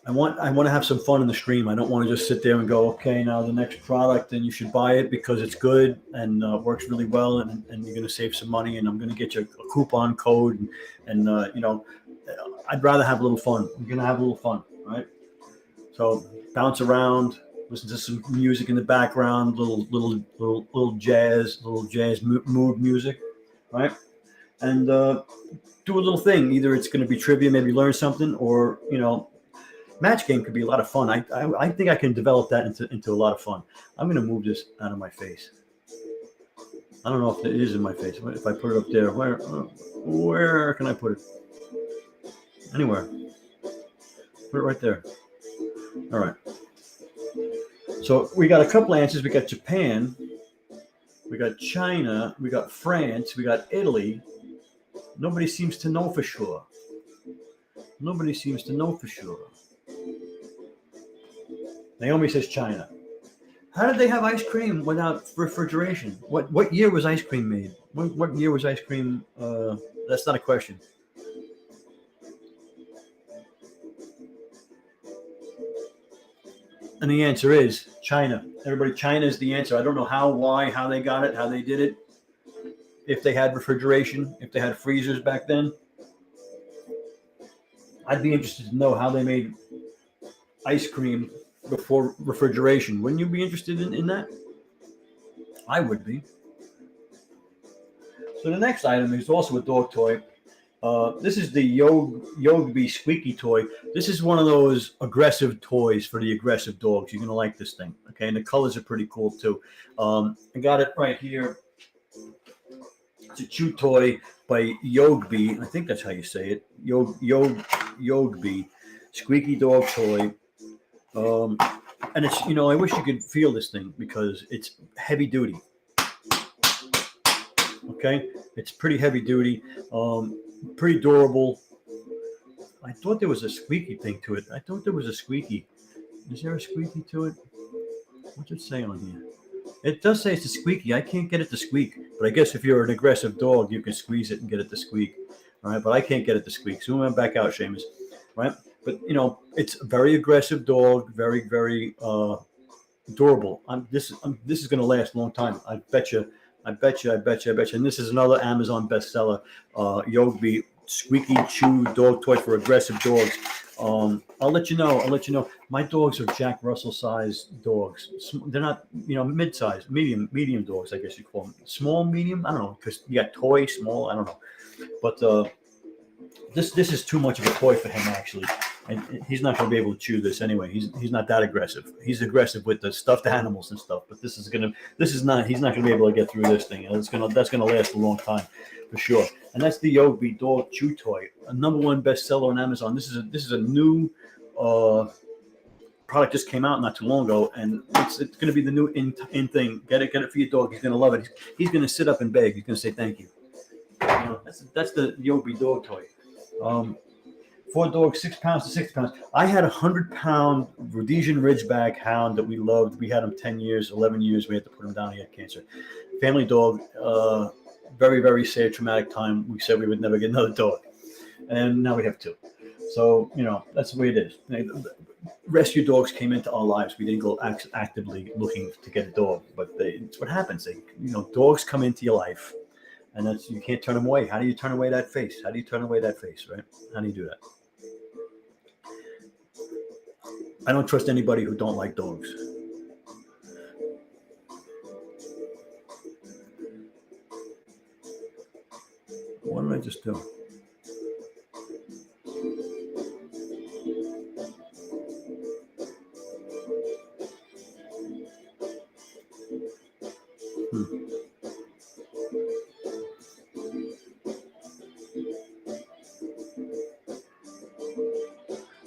I want to have some fun in the stream. I don't want to just sit there and go, okay, now the next product, and you should buy it because it's good and works really well, and you're going to save some money, and I'm going to get you a coupon code, and I'd rather have a little fun. We're going to have a little fun, right? So bounce around, listen to some music in the background, little jazz mood music, right? And do a little thing. Either it's going to be trivia, maybe learn something, or match game could be a lot of fun. I think I can develop that into a lot of fun. I'm going to move this out of my face. I don't know if it is in my face. If I put it up there, where can I put it? Anywhere. Put it right there. All right. So we got a couple answers. We got Japan, we got China, we got France, we got Italy. Nobody seems to know for sure. Nobody seems to know for sure. Naomi says China. How did they have ice cream without refrigeration? What year was ice cream made? What year was ice cream? That's not a question. And the answer is China. Everybody, China is the answer. I don't know how, why, how they got it, how they did it. If they had refrigeration, if they had freezers back then. I'd be interested to know how they made ice cream before refrigeration. Wouldn't you be interested in that? I would be. So the next item is also a dog toy. This is the Yogby squeaky toy. This is one of those aggressive toys for the aggressive dogs. You're going to like this thing. Okay, and the colors are pretty cool too. I got it right here. It's a chew toy by Yogby. I think that's how you say it. Yogby squeaky dog toy. And it's, I wish you could feel this thing because it's heavy duty. Okay, it's pretty heavy duty. Pretty durable. I thought there was a squeaky thing to it. I thought there was a squeaky. Is there a squeaky to it? What's it say on here? It does say it's a squeaky. I can't get it to squeak. But I guess if you're an aggressive dog, you can squeeze it and get it to squeak. All right, but I can't get it to squeak. So we went back out, Seamus. Right? But, it's a very aggressive dog. Very, very durable. This is going to last a long time. I bet you. And this is another Amazon bestseller, Yogby squeaky chew dog toy for aggressive dogs. I'll let you know. My dogs are Jack Russell sized dogs. They're not, mid-size, medium dogs, I guess you call them. Small, medium, I don't know, because you got toy, small, I don't know. But this is too much of a toy for him, actually. And he's not going to be able to chew this anyway. He's not that aggressive. He's aggressive with the stuffed animals and stuff. But he's not going to be able to get through this thing. That's going to last a long time, for sure. And that's the Yogby dog chew toy, a #1 bestseller on Amazon. This is a new product, just came out not too long ago, and it's going to be the new in thing. Get it for your dog. He's going to love it. He's going to sit up and beg. He's going to say thank you. That's the Yogby dog toy. 4 dogs, 6 pounds to 6 pounds. I had a 100-pound Rhodesian Ridgeback hound that we loved. We had him 10 years, 11 years. We had to put him down. He had cancer. Family dog. Very, very sad, traumatic time. We said we would never get another dog, and now we have 2. So that's the way it is. Rescue dogs came into our lives. We didn't go actively looking to get a dog, but it's what happens. Dogs come into your life, and you can't turn them away. How do you turn away that face? Right? How do you do that? I don't trust anybody who don't like dogs. What did I just do?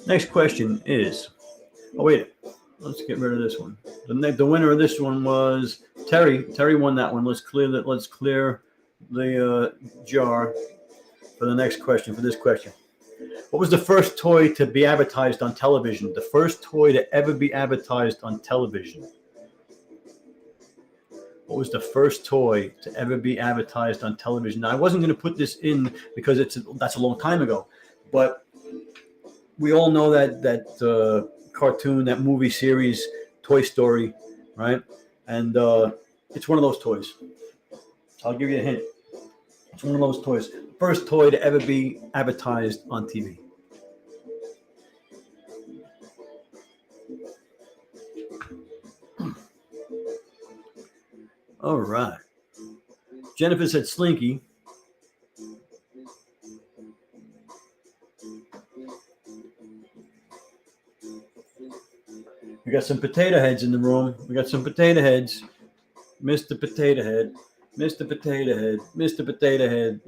Next question is, let's get rid of this one. The winner of this one was Terry. Terry won that one. Let's clear the jar for the next question, for this question. What was the first toy to be advertised on television? The first toy to ever be advertised on television. What was the first toy to ever be advertised on television? Now, I wasn't going to put this in because that's a long time ago, but we all know that cartoon, that movie series, Toy Story, right? And it's one of those toys. I'll give you a hint. It's one of those toys. First toy to ever be advertised on TV. All right. Jennifer said Slinky. We got some potato heads in the room. We got some potato heads. Mr. Potato Head. Mr. Potato Head. Mr. Potato Head.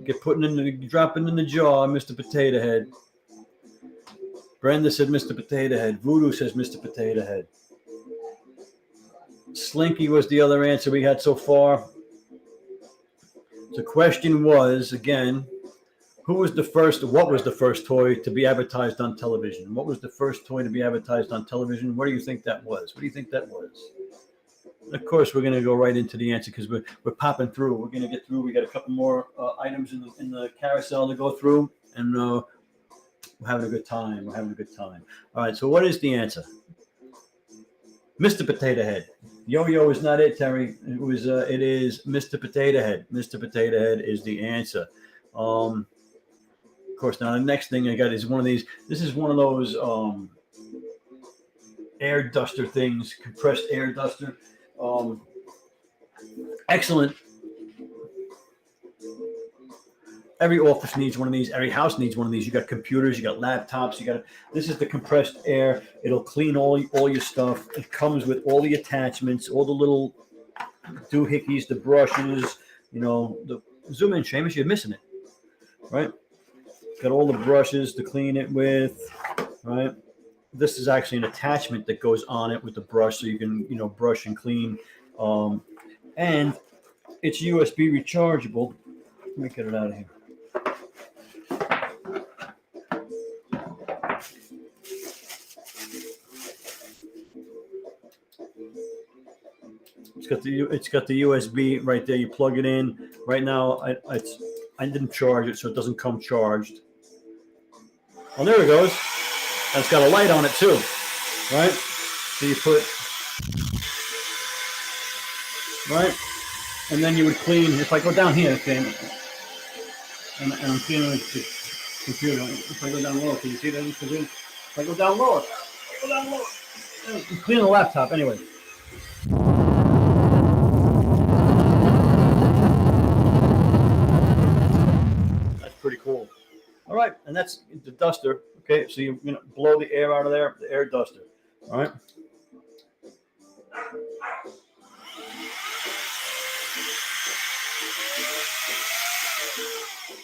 Dropping in the jar, Mr. Potato Head. Brenda said Mr. Potato Head. Voodoo says Mr. Potato Head. Slinky was the other answer we had so far. The question was, again, what was the first toy to be advertised on television? What was the first toy to be advertised on television? What do you think that was? What do you think that was? Of course, we're going to go right into the answer because we're popping through. We're going to get through. We got a couple more items in the carousel to go through, and we're having a good time. We're having a good time. All right, so what is the answer? Mr. Potato Head. Yo-yo is not it, Terry. It is Mr. Potato Head. Mr. Potato Head is the answer. Of course, now the next thing I got is one of these. This is one of those air duster things, compressed air duster. Excellent. Every office needs one of these. Every house needs one of these. You got computers, you got laptops, this is the compressed air. It'll clean all your stuff. It comes with all the attachments, all the little doohickeys, the brushes, the zoom in, Seamus, you're missing it. Right? Got all the brushes to clean it with, right? This is actually an attachment that goes on it with the brush so you can, brush and clean. And it's USB rechargeable. Let me get it out of here. It's got the USB right there. You plug it in. Right now, I didn't charge it, so it doesn't come charged. Oh, there it goes. And it's got a light on it too, right? So you put, right? And then you would clean. If I go down here, okay, and I'm cleaning the computer. If I go down low, can you see that? If I go down lower, I'm cleaning the laptop anyway. That's pretty cool. All right, and that's the duster. Okay, so you're going to blow the air out of there, the air duster. All right.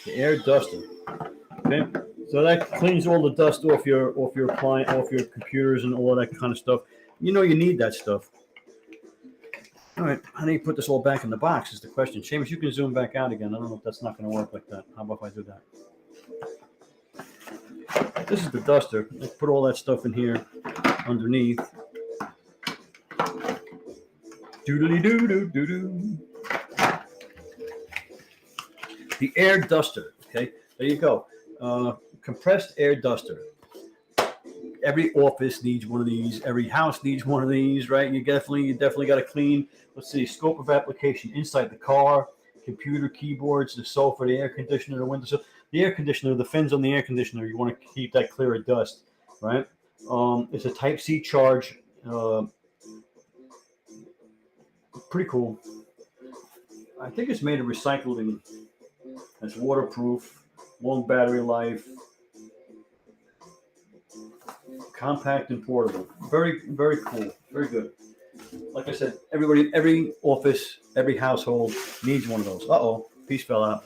The air duster. Okay, so that cleans all the dust off your client, off your computers, and all that kind of stuff. You need that stuff. All right, how do you put this all back in the box? Is the question. Seamus, you can zoom back out again. I don't know if that's not going to work like that. How about if I do that? This is the duster. Let's put all that stuff in here underneath. Doodly-doo-doo-doo-doo. The air duster. Okay, there you go. Compressed air duster. Every office needs one of these. Every house needs one of these, right? You definitely got to clean. Let's see, scope of application inside the car, computer, keyboards, the sofa, the air conditioner, the window. So the air conditioner, the fins on the air conditioner, you want to keep that clear of dust, right? It's a Type-C charge. Pretty cool. I think it's made of recycling. It's waterproof, long battery life, compact and portable. Very, very cool. Very good. Like I said, every office, every household needs one of those. Uh-oh, piece fell out.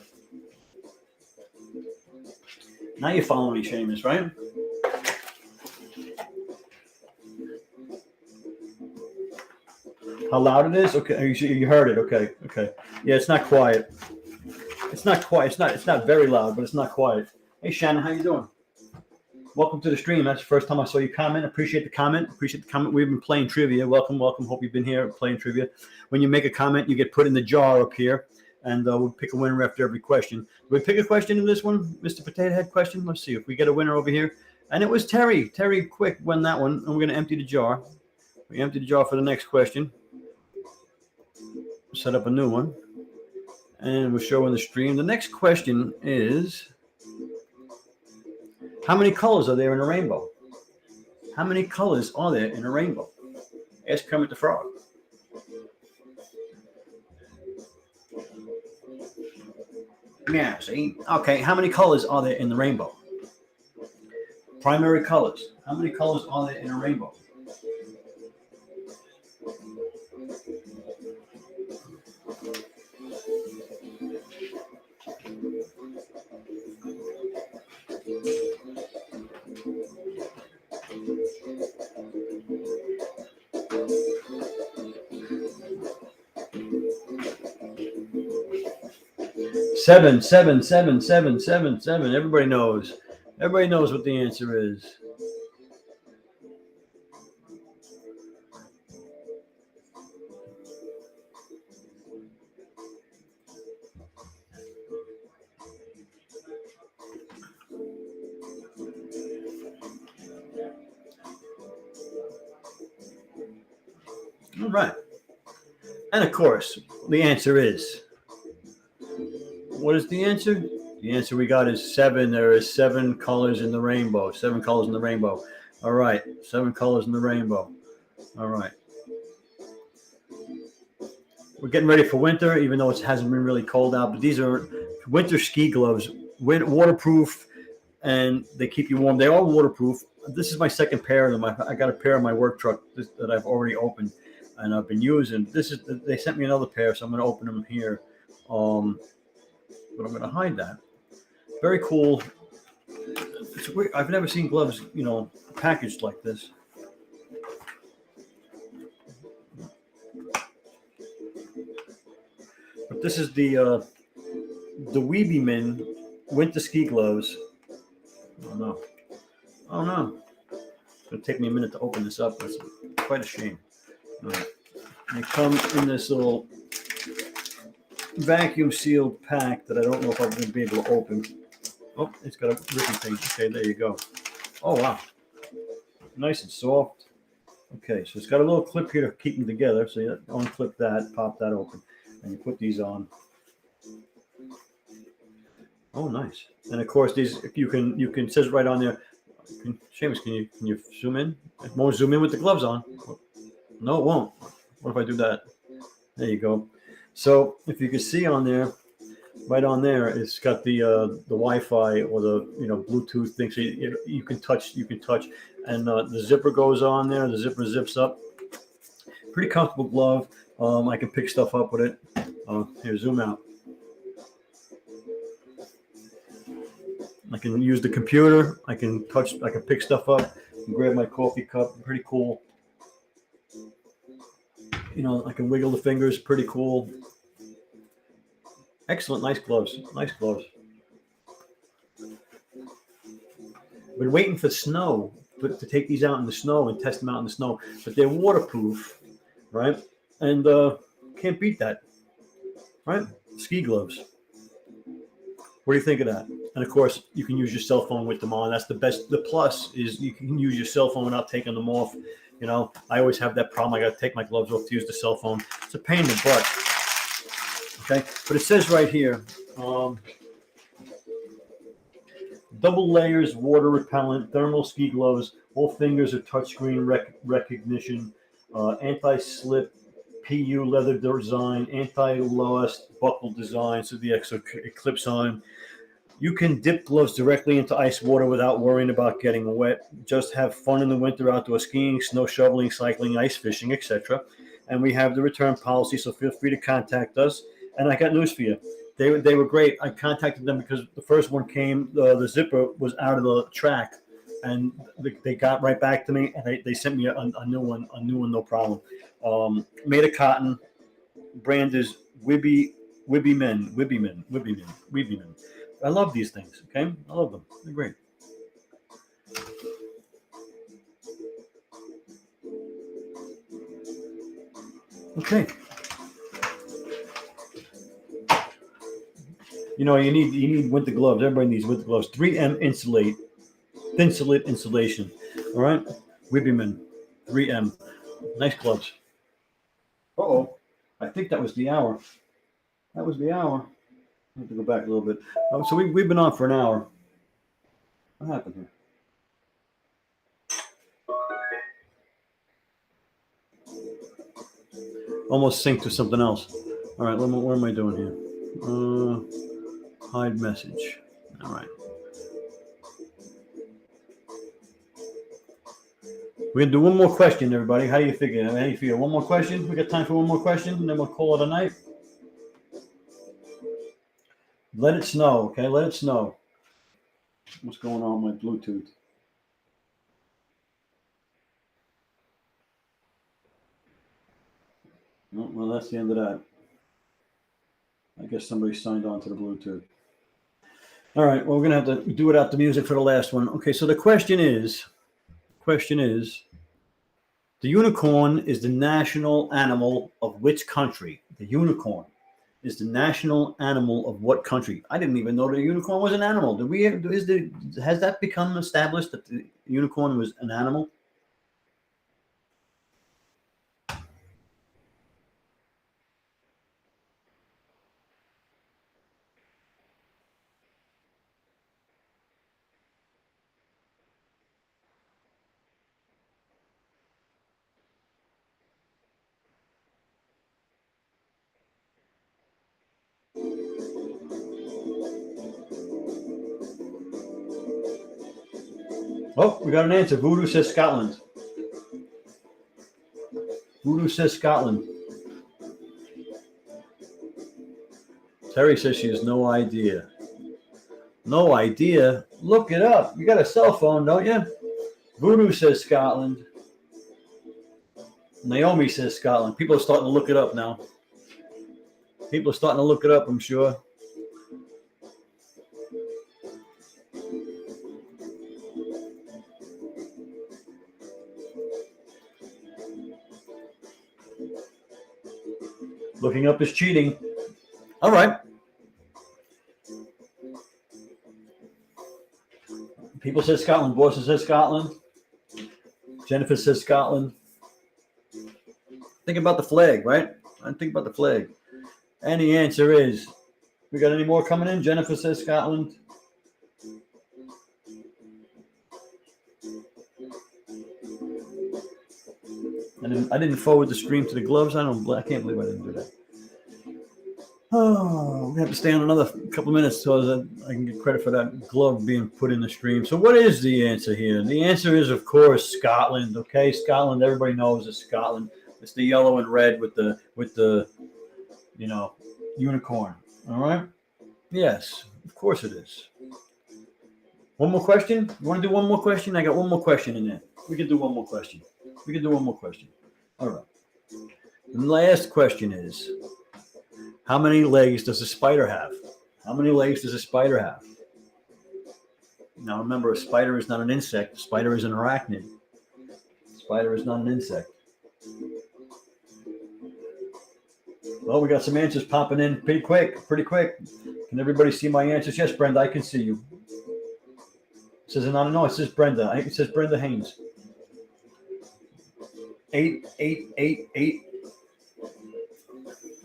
Now you're following me, Seamus, right? How loud it is? Okay, you heard it. Okay. Yeah, it's not quiet. It's not quiet. It's not very loud, but it's not quiet. Hey, Shannon, how you doing? Welcome to the stream. That's the first time I saw you comment. Appreciate the comment. We've been playing trivia. Welcome. Hope you've been here playing trivia. When you make a comment, you get put in the jar up here, and we'll pick a winner after every question. Do we pick a question in this one, Mr. Potato Head question? Let's see if we get a winner over here. And it was Terry. Terry Quick won that one. And we're going to empty the jar. We empty the jar for the next question. Set up a new one. And we're showing the stream. The next question is, how many colors are there in a rainbow? How many colors are there in a rainbow? Ask Kermit the Frog. Yeah, see? Okay, how many colors are there in the rainbow? Primary colors. How many colors are there in a rainbow? Seven. Everybody knows. Everybody knows what the answer is. All right. And of course, the answer is, what is the answer? The answer we got is 7. There is 7 colors in the rainbow. 7 colors in the rainbow. All right. 7 colors in the rainbow. All right. We're getting ready for winter, even though it hasn't been really cold out. But these are winter ski gloves, waterproof, and they keep you warm. They are waterproof. This is my second pair of them. I got a pair in my work truck that I've already opened and I've been using. They sent me another pair, so I'm going to open them here. But I'm going to hide that. Very cool. It's weird. I've never seen gloves, packaged like this. But this is the Weebyman winter ski gloves. Oh no. It's going to take me a minute to open this up. That's quite a shame. All right. They come in this little vacuum sealed pack that I don't know if I'm going to be able to open. Oh, it's got a ripping thing. Okay, there you go. Oh, wow. Nice and soft. Okay, so it's got a little clip here to keep them together. So you unclip that, pop that open, and you put these on. Oh, nice. And of course, these you can it says right on there. Seamus, can you zoom in? It won't zoom in with the gloves on. No, it won't. What if I do that? There you go. So if you can see on there, right on there, it's got the Wi-Fi or the Bluetooth thing. So you can touch, and the zipper goes on there. The zipper zips up. Pretty comfortable glove. I can pick stuff up with it. Here, zoom out. I can use the computer. I can pick stuff up. Grab my coffee cup. Pretty cool. I can wiggle the fingers. Pretty cool. Excellent. Nice gloves. Been waiting for snow to take these out in the snow and test them out in the snow. But they're waterproof, right? And can't beat that, right? Ski gloves. What do you think of that? And of course, you can use your cell phone with them on. That's the best. The plus is you can use your cell phone without taking them off. I always have that problem. I got to take my gloves off to use the cell phone. It's a pain in the butt. Okay, but it says right here, double layers, water repellent, thermal ski gloves. All fingers are touchscreen recognition. Anti-slip, PU leather design, anti-loss buckle design. So it clips on. You can dip gloves directly into ice water without worrying about getting wet. Just have fun in the winter outdoor skiing, snow shoveling, cycling, ice fishing, etc. And we have the return policy, so feel free to contact us. And I got news for you. They were great. I contacted them because the first one came, the zipper was out of the track, and they got right back to me, and they sent me a new one, no problem. Made of cotton. Brand is Weebyman. I love these things. Okay, I love them. They're great. Okay. You need winter gloves. Everybody needs winter gloves. 3M Insulate Thinsulate insulation. All right. Wibbyman 3M. Nice gloves. Uh-oh. I think that was the hour. That was the hour. I have to go back a little bit. Oh, so we've been on for an hour. What happened here? Almost synced to something else. All right, what am I doing here? Hide message. All right. We're gonna do one more question, everybody. How do you figure? How do you feel? One more question? We got time for one more question, and then we'll call it a night. Let it snow, okay? Let it snow. What's going on with my Bluetooth? Oh, well, that's the end of that. I guess somebody signed on to the Bluetooth. All right, well, we're going to have to do without the music for the last one. Okay, so the question is, the unicorn is the national animal of which country? The unicorn is the national animal of what country? I didn't even know the unicorn was an animal. Has that become established that the unicorn was an animal? Oh, we got an answer. Voodoo says Scotland. Voodoo says Scotland. Terry says she has no idea. No idea? Look it up. You got a cell phone, don't you? Voodoo says Scotland. Naomi says Scotland. People are starting to look it up now. People are starting to look it up, I'm sure. Looking up is cheating. All right. People says Scotland. Boston says Scotland. Jennifer says Scotland. Think about the flag, right? I think about the flag. And the answer is, we got any more coming in? Jennifer says Scotland. And I didn't forward the stream to the gloves. I can't believe I didn't do that. Oh, we have to stay on another couple of minutes so that I can get credit for that glove being put in the stream. So what is the answer here? The answer is, of course, Scotland. Okay, Scotland. Everybody knows it's Scotland. It's the yellow and red with the unicorn. All right. Yes, of course it is. One more question? You want to do one more question? I got one more question in there. We can do one more question. All right. And the last question is, how many legs does a spider have? How many legs does a spider have? Now remember, a spider is not an insect. A spider is an arachnid. A spider is not an insect. Well, we got some answers popping in pretty quick. Can everybody see my answers? Yes, Brenda, I can see you. It says no, it says Brenda. It says Brenda Haynes. 8.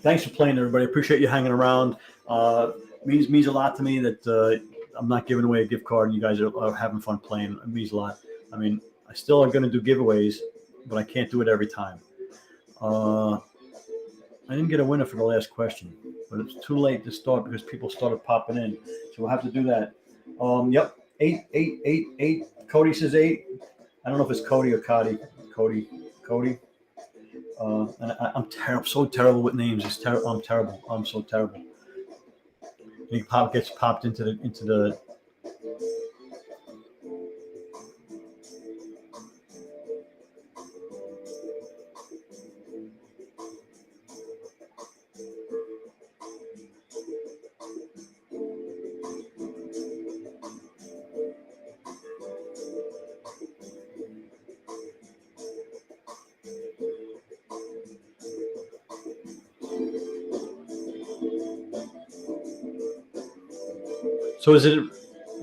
Thanks for playing, everybody. Appreciate you hanging around. Means a lot to me that I'm not giving away a gift card and you guys are having fun playing. It means a lot. I mean, I still are going to do giveaways, but I can't do it every time. I didn't get a winner for the last question, but it's too late to start because people started popping in. So we'll have to do that. Yep. 8. Cody says 8. I don't know if it's Cody or Cody. Cody. And I'm so terrible with names. I'm terrible. I'm so terrible. He gets popped into the. So is it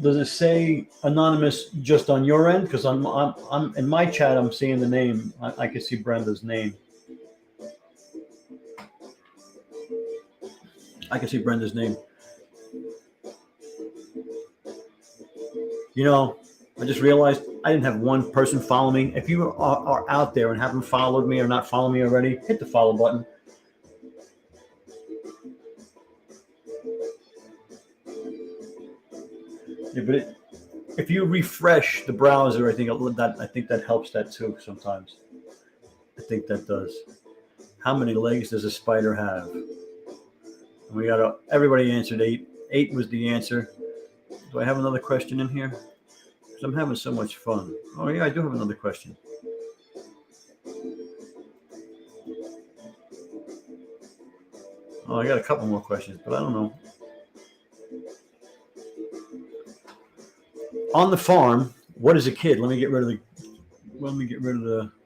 Does it say anonymous just on your end? Because I'm in my chat. I'm seeing the name. I can see Brenda's name. I can see Brenda's name. You know, I just realized I didn't have one person follow me. If you are out there and haven't followed me or not followed me already, hit the follow button. Yeah, but if you refresh the browser, I think that helps that too sometimes. I think that does. How many legs does a spider have? And we got everybody answered 8. 8 was the answer. Do I have another question in here? Because I'm having so much fun. Oh yeah, I do have another question. Oh, I got a couple more questions, but I don't know. On the farm, what is a kid? Let me get rid of the.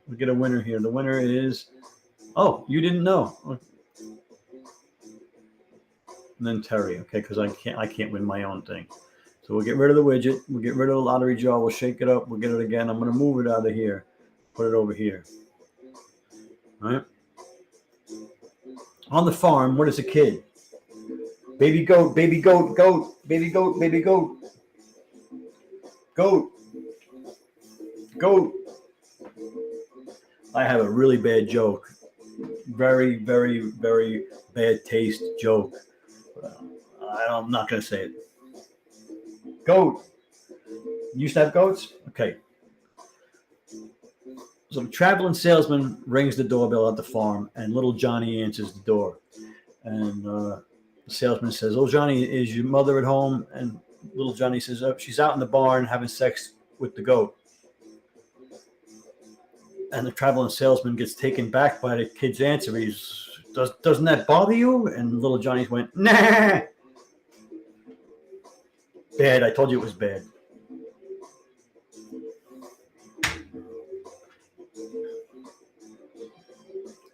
We get a winner here. The winner is. Oh, you didn't know. And then Terry, okay, because I can't win my own thing. So we'll get rid of the widget. We'll get rid of the lottery jar. We'll shake it up. We'll get it again. I'm going to move it out of here. Put it over here. All right. On the farm, what is a kid? Baby goat, baby goat, goat, baby goat, baby goat. Goat. Goat. I have a really bad joke. Very, very, very bad taste joke. I'm not going to say it. Goat. You used to have goats? Okay. So the traveling salesman rings the doorbell at the farm, and little Johnny answers the door. And the salesman says, "Oh, Johnny, is your mother at home?" And little Johnny says, "Oh, she's out in the barn having sex with the goat." And the traveling salesman gets taken back by the kid's answer. Doesn't that bother you? And little Johnny went, "Nah." Bad. I told you it was bad.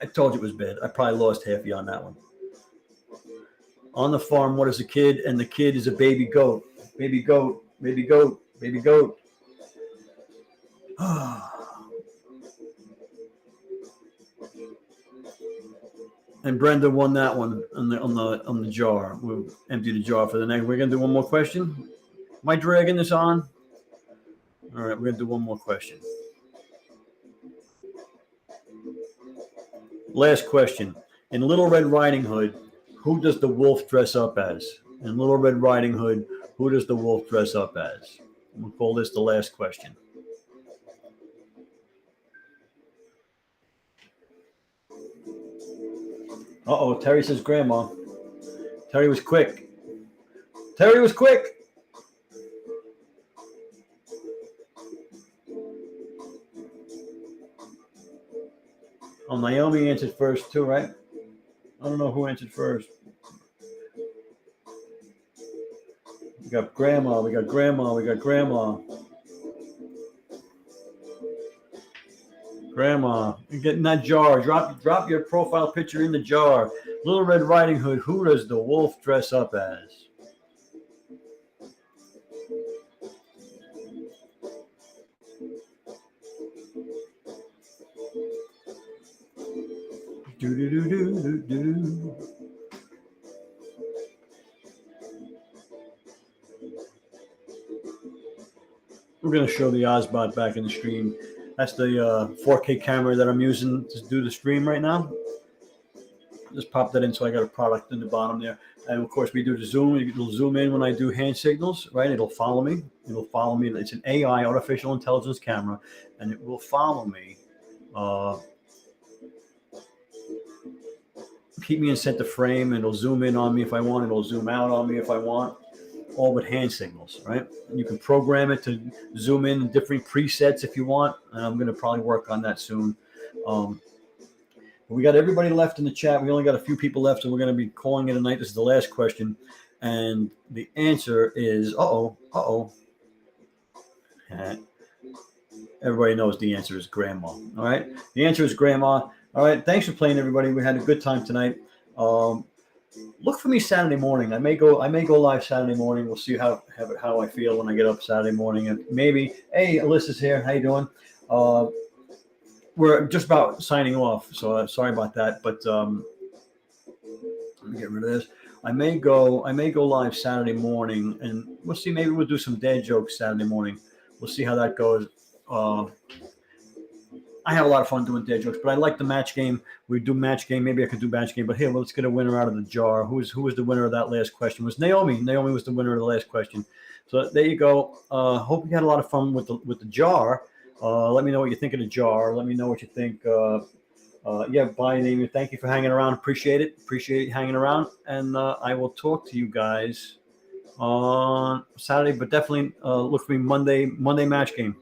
I told you it was bad. I probably lost half of you on that one. On the farm, what is a kid? And the kid is a baby goat. Baby goat. Baby goat. Baby goat. And Brenda won that one on the jar. We'll empty the jar for the next. We're gonna do one more question. Am I dragging this on? All right, we're gonna do one more question. Last question. In Little Red Riding Hood, who does the wolf dress up as? In Little Red Riding Hood, who does the wolf dress up as? We'll call this the last question. Uh-oh, Terry says grandma. Terry was quick. Terry was quick. Oh, Naomi answered first too, right? I don't know who answered first. We got grandma, we got grandma, we got grandma. Grandma, you're getting that jar. Drop your profile picture in the jar. Little Red Riding Hood, who does the wolf dress up as? Do. We're going to show the Ozbot back in the stream. That's the 4K camera that I'm using to do the stream right now. Just pop that in, so I got a product in the bottom there. And of course, we do the zoom. It'll zoom in when I do hand signals, right? It'll follow me. It'll follow me. It's an AI, artificial intelligence camera, and it will follow me. Keep me in center frame, and it'll zoom in on me if I want. It'll zoom out on me if I want. All with hand signals, right? And you can program it to zoom in different presets if you want. And I'm going to probably work on that soon. We got everybody left in the chat. We only got a few people left, so we're going to be calling it a night. This is the last question. And the answer is, everybody knows the answer is grandma. All right. The answer is grandma. All right. Thanks for playing, everybody. We had a good time tonight. look for me Saturday morning. I may go live Saturday morning. We'll see how I feel when I get up Saturday morning, and maybe, hey, Alyssa's here. How you doing? We're just about signing off, so sorry about that. But let me get rid of this. I may go live Saturday morning, and we'll see. Maybe we'll do some dad jokes Saturday morning. We'll see how that goes. I have a lot of fun doing dad jokes, but I like the match game. We do match game. Maybe I could do match game, but here, let's get a winner out of the jar. Who was the winner of that last question? It was Naomi. Naomi was the winner of the last question. So there you go. Hope you had a lot of fun with the jar. Let me know what you think of the jar. Let me know what you think. Bye, Naomi. Thank you for hanging around. Appreciate it. Appreciate you hanging around. And I will talk to you guys on Saturday, but definitely look for me Monday match game.